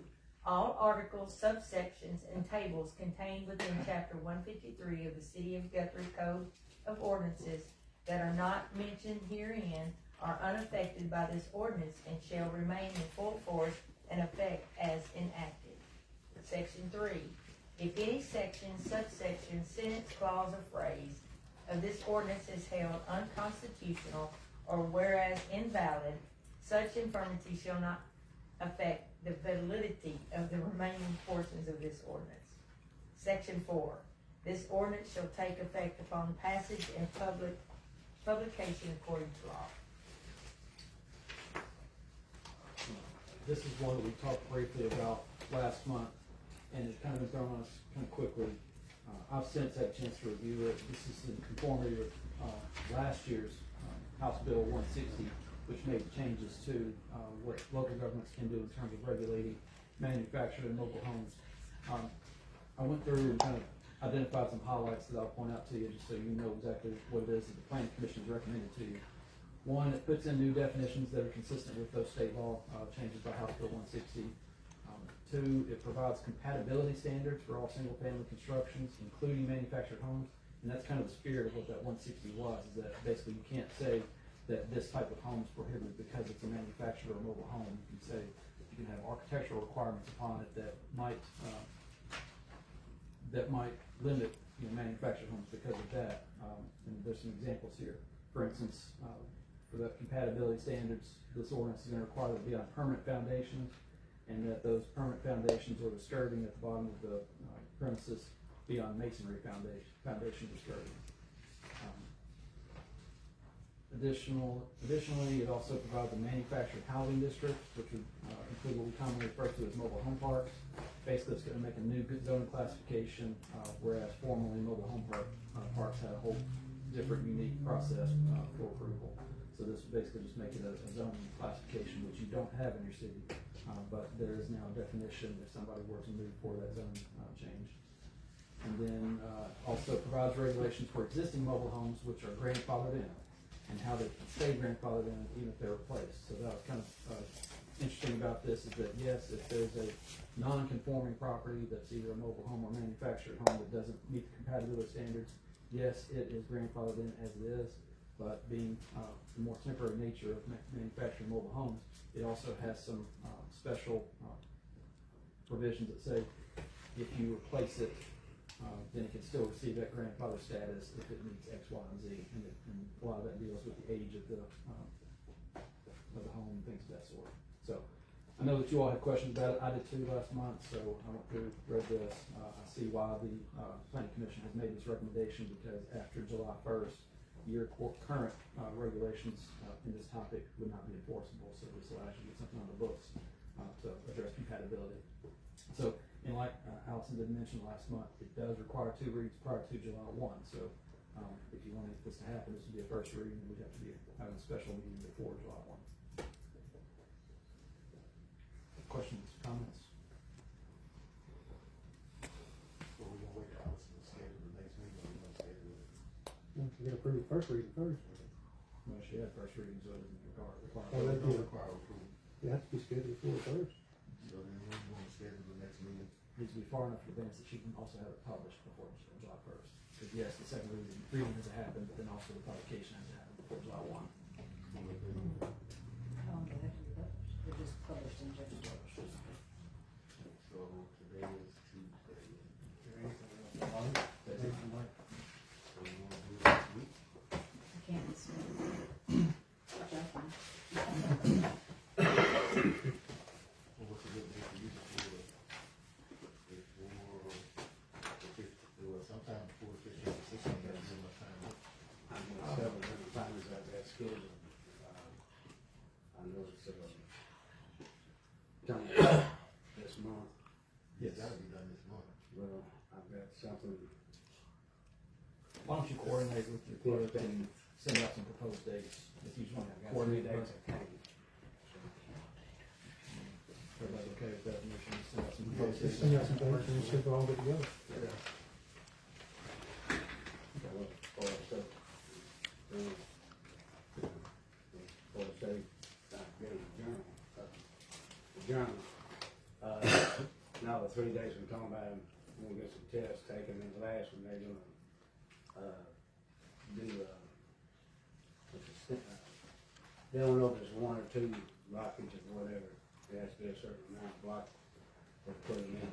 All articles, subsections, and tables contained within Chapter 153 of the City of Guthrie Code of Ordinances that are not mentioned herein are unaffected by this ordinance and shall remain in full force and effect as enacted. Section 3. If any section, subsection, sentence, clause, or phrase of this ordinance is held unconstitutional, or whereas invalid, such infirmity shall not affect the validity of the remaining portions of this ordinance. Section 4. This ordinance shall take effect upon passage and publication according to law. This is one that we talked briefly about last month, and it's kind of been thrown on us kind of quickly. I've since had a chance to review it. This is in conformity with last year's House Bill 160, which made changes to what local governments can do in terms of regulating manufactured and mobile homes. I went through and kind of identified some highlights that I'll point out to you just so you know exactly what it is that the Planning Commission has recommended to you. One, it puts in new definitions that are consistent with those state law changes by House Bill 160. Two, it provides compatibility standards for all single-family constructions, including manufactured homes. And that's kind of the spirit of what that 160 was, is that basically you can't say that this type of home is prohibited because it's a manufactured or mobile home. You can say you can have architectural requirements upon it that might limit manufactured homes because of that. And there's some examples here. For instance, for the compatibility standards, this ordinance is going to require it to be on permanent foundations, and that those permanent foundations or the skirting at the bottom of the premises be on masonry foundations or skirting. Additionally, it also provides a manufactured housing district, which would include what we commonly refer to as mobile home parks. Basically, it's going to make a new zoning classification, whereas formerly mobile home parks had a whole different, unique process for approval. So this would basically just make it a zoning classification, which you don't have in your city. But there is now a definition if somebody were to move for that zone change. And then also provides regulations for existing mobile homes which are grandfathered in, and how they can stay grandfathered in even if they're replaced. So that was kind of interesting about this, is that yes, if there's a non-conforming property that's either a mobile home or manufactured home that doesn't meet the compatibility standards, yes, it is grandfathered in as it is. But being the more temporary nature of manufacturing mobile homes, it also has some special provisions that say if you replace it, then it can still receive that grandfather status if it meets X, Y, and Z. And a lot of that deals with the age of the home and things of that sort. So I know that you all had questions about it. I did too last month, so I went through, read this. I see why the Planning Commission has made this recommendation, because after July 1st, your current regulations in this topic would not be enforceable. So this allows you to get something on the books to address compatibility. So, and like Allison did mention last month, it does require 2 readings prior to July 1. So if you wanted this to happen, this would be a first reading, and we'd have to be having a special meeting before July 1. Questions, comments? So we're gonna wait for Allison to schedule the next meeting, or we're gonna schedule it? You gotta approve the first reading first. Well, she had first reading, so it doesn't require. Oh, that Don't did. require approval. You have to be scheduled for it first. So then we're gonna schedule the next meeting. Needs to be far enough in advance that she can also have it published before July 1st. Because yes, the second reading has to happen, but then also the publication has to happen before July 1. How long do they have to be published? They're just published in July. So today is Tuesday. Is there anything else on it? That's it. So we wanna do it this week? I can't miss it. Joking. Well, what's a good day for you before, sometime before 15 or 16, you gotta give enough time. Several different times I've had scheduled. I know it's done this month. It's gotta be done this month. Well, I've got something. Why don't you coordinate with your clerk and send out some proposed dates? If you just want to coordinate dates, okay. everybody's okay with that, and we should send out some Yeah, proposed dates. Just send out some dates and see if we're all good to go. Now the 3 days we're talking about, we'll get some tests taken, and the last one they're gonna do they don't know if it's 1 or 2 blockages or whatever. It has to be a certain amount of block to put them in.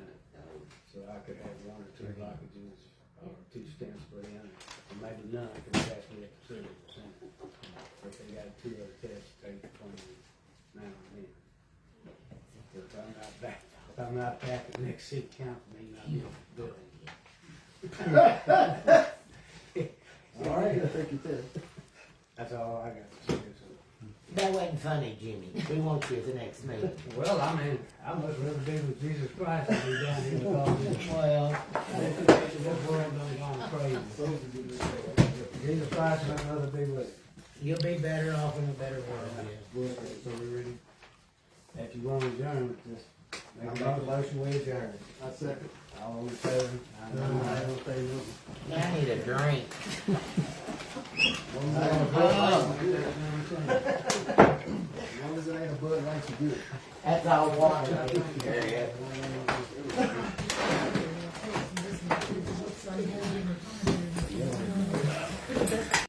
So I could have 1 or 2 blockages or 2 stems put in, or maybe none, because it has to be at 30%. But they got 2 other tests taken from me now and then. If I'm not back at the next city council meeting, I'll be building. All right, I think you did. That's all I got to say. That wasn't funny, Jimmy. We want you at the next meeting. Well, I mean, I must rather be with Jesus Christ than be down here with all this. Well, This world done gone crazy. Jesus Christ and another be with it. you'll be better off in a better world. So we ready? If you want to adjourn, just I make a motion, we adjourn. I second. All in favor? I don't say no. I need a drink. As long as it ain't a Bud Light, you That's all I wanted.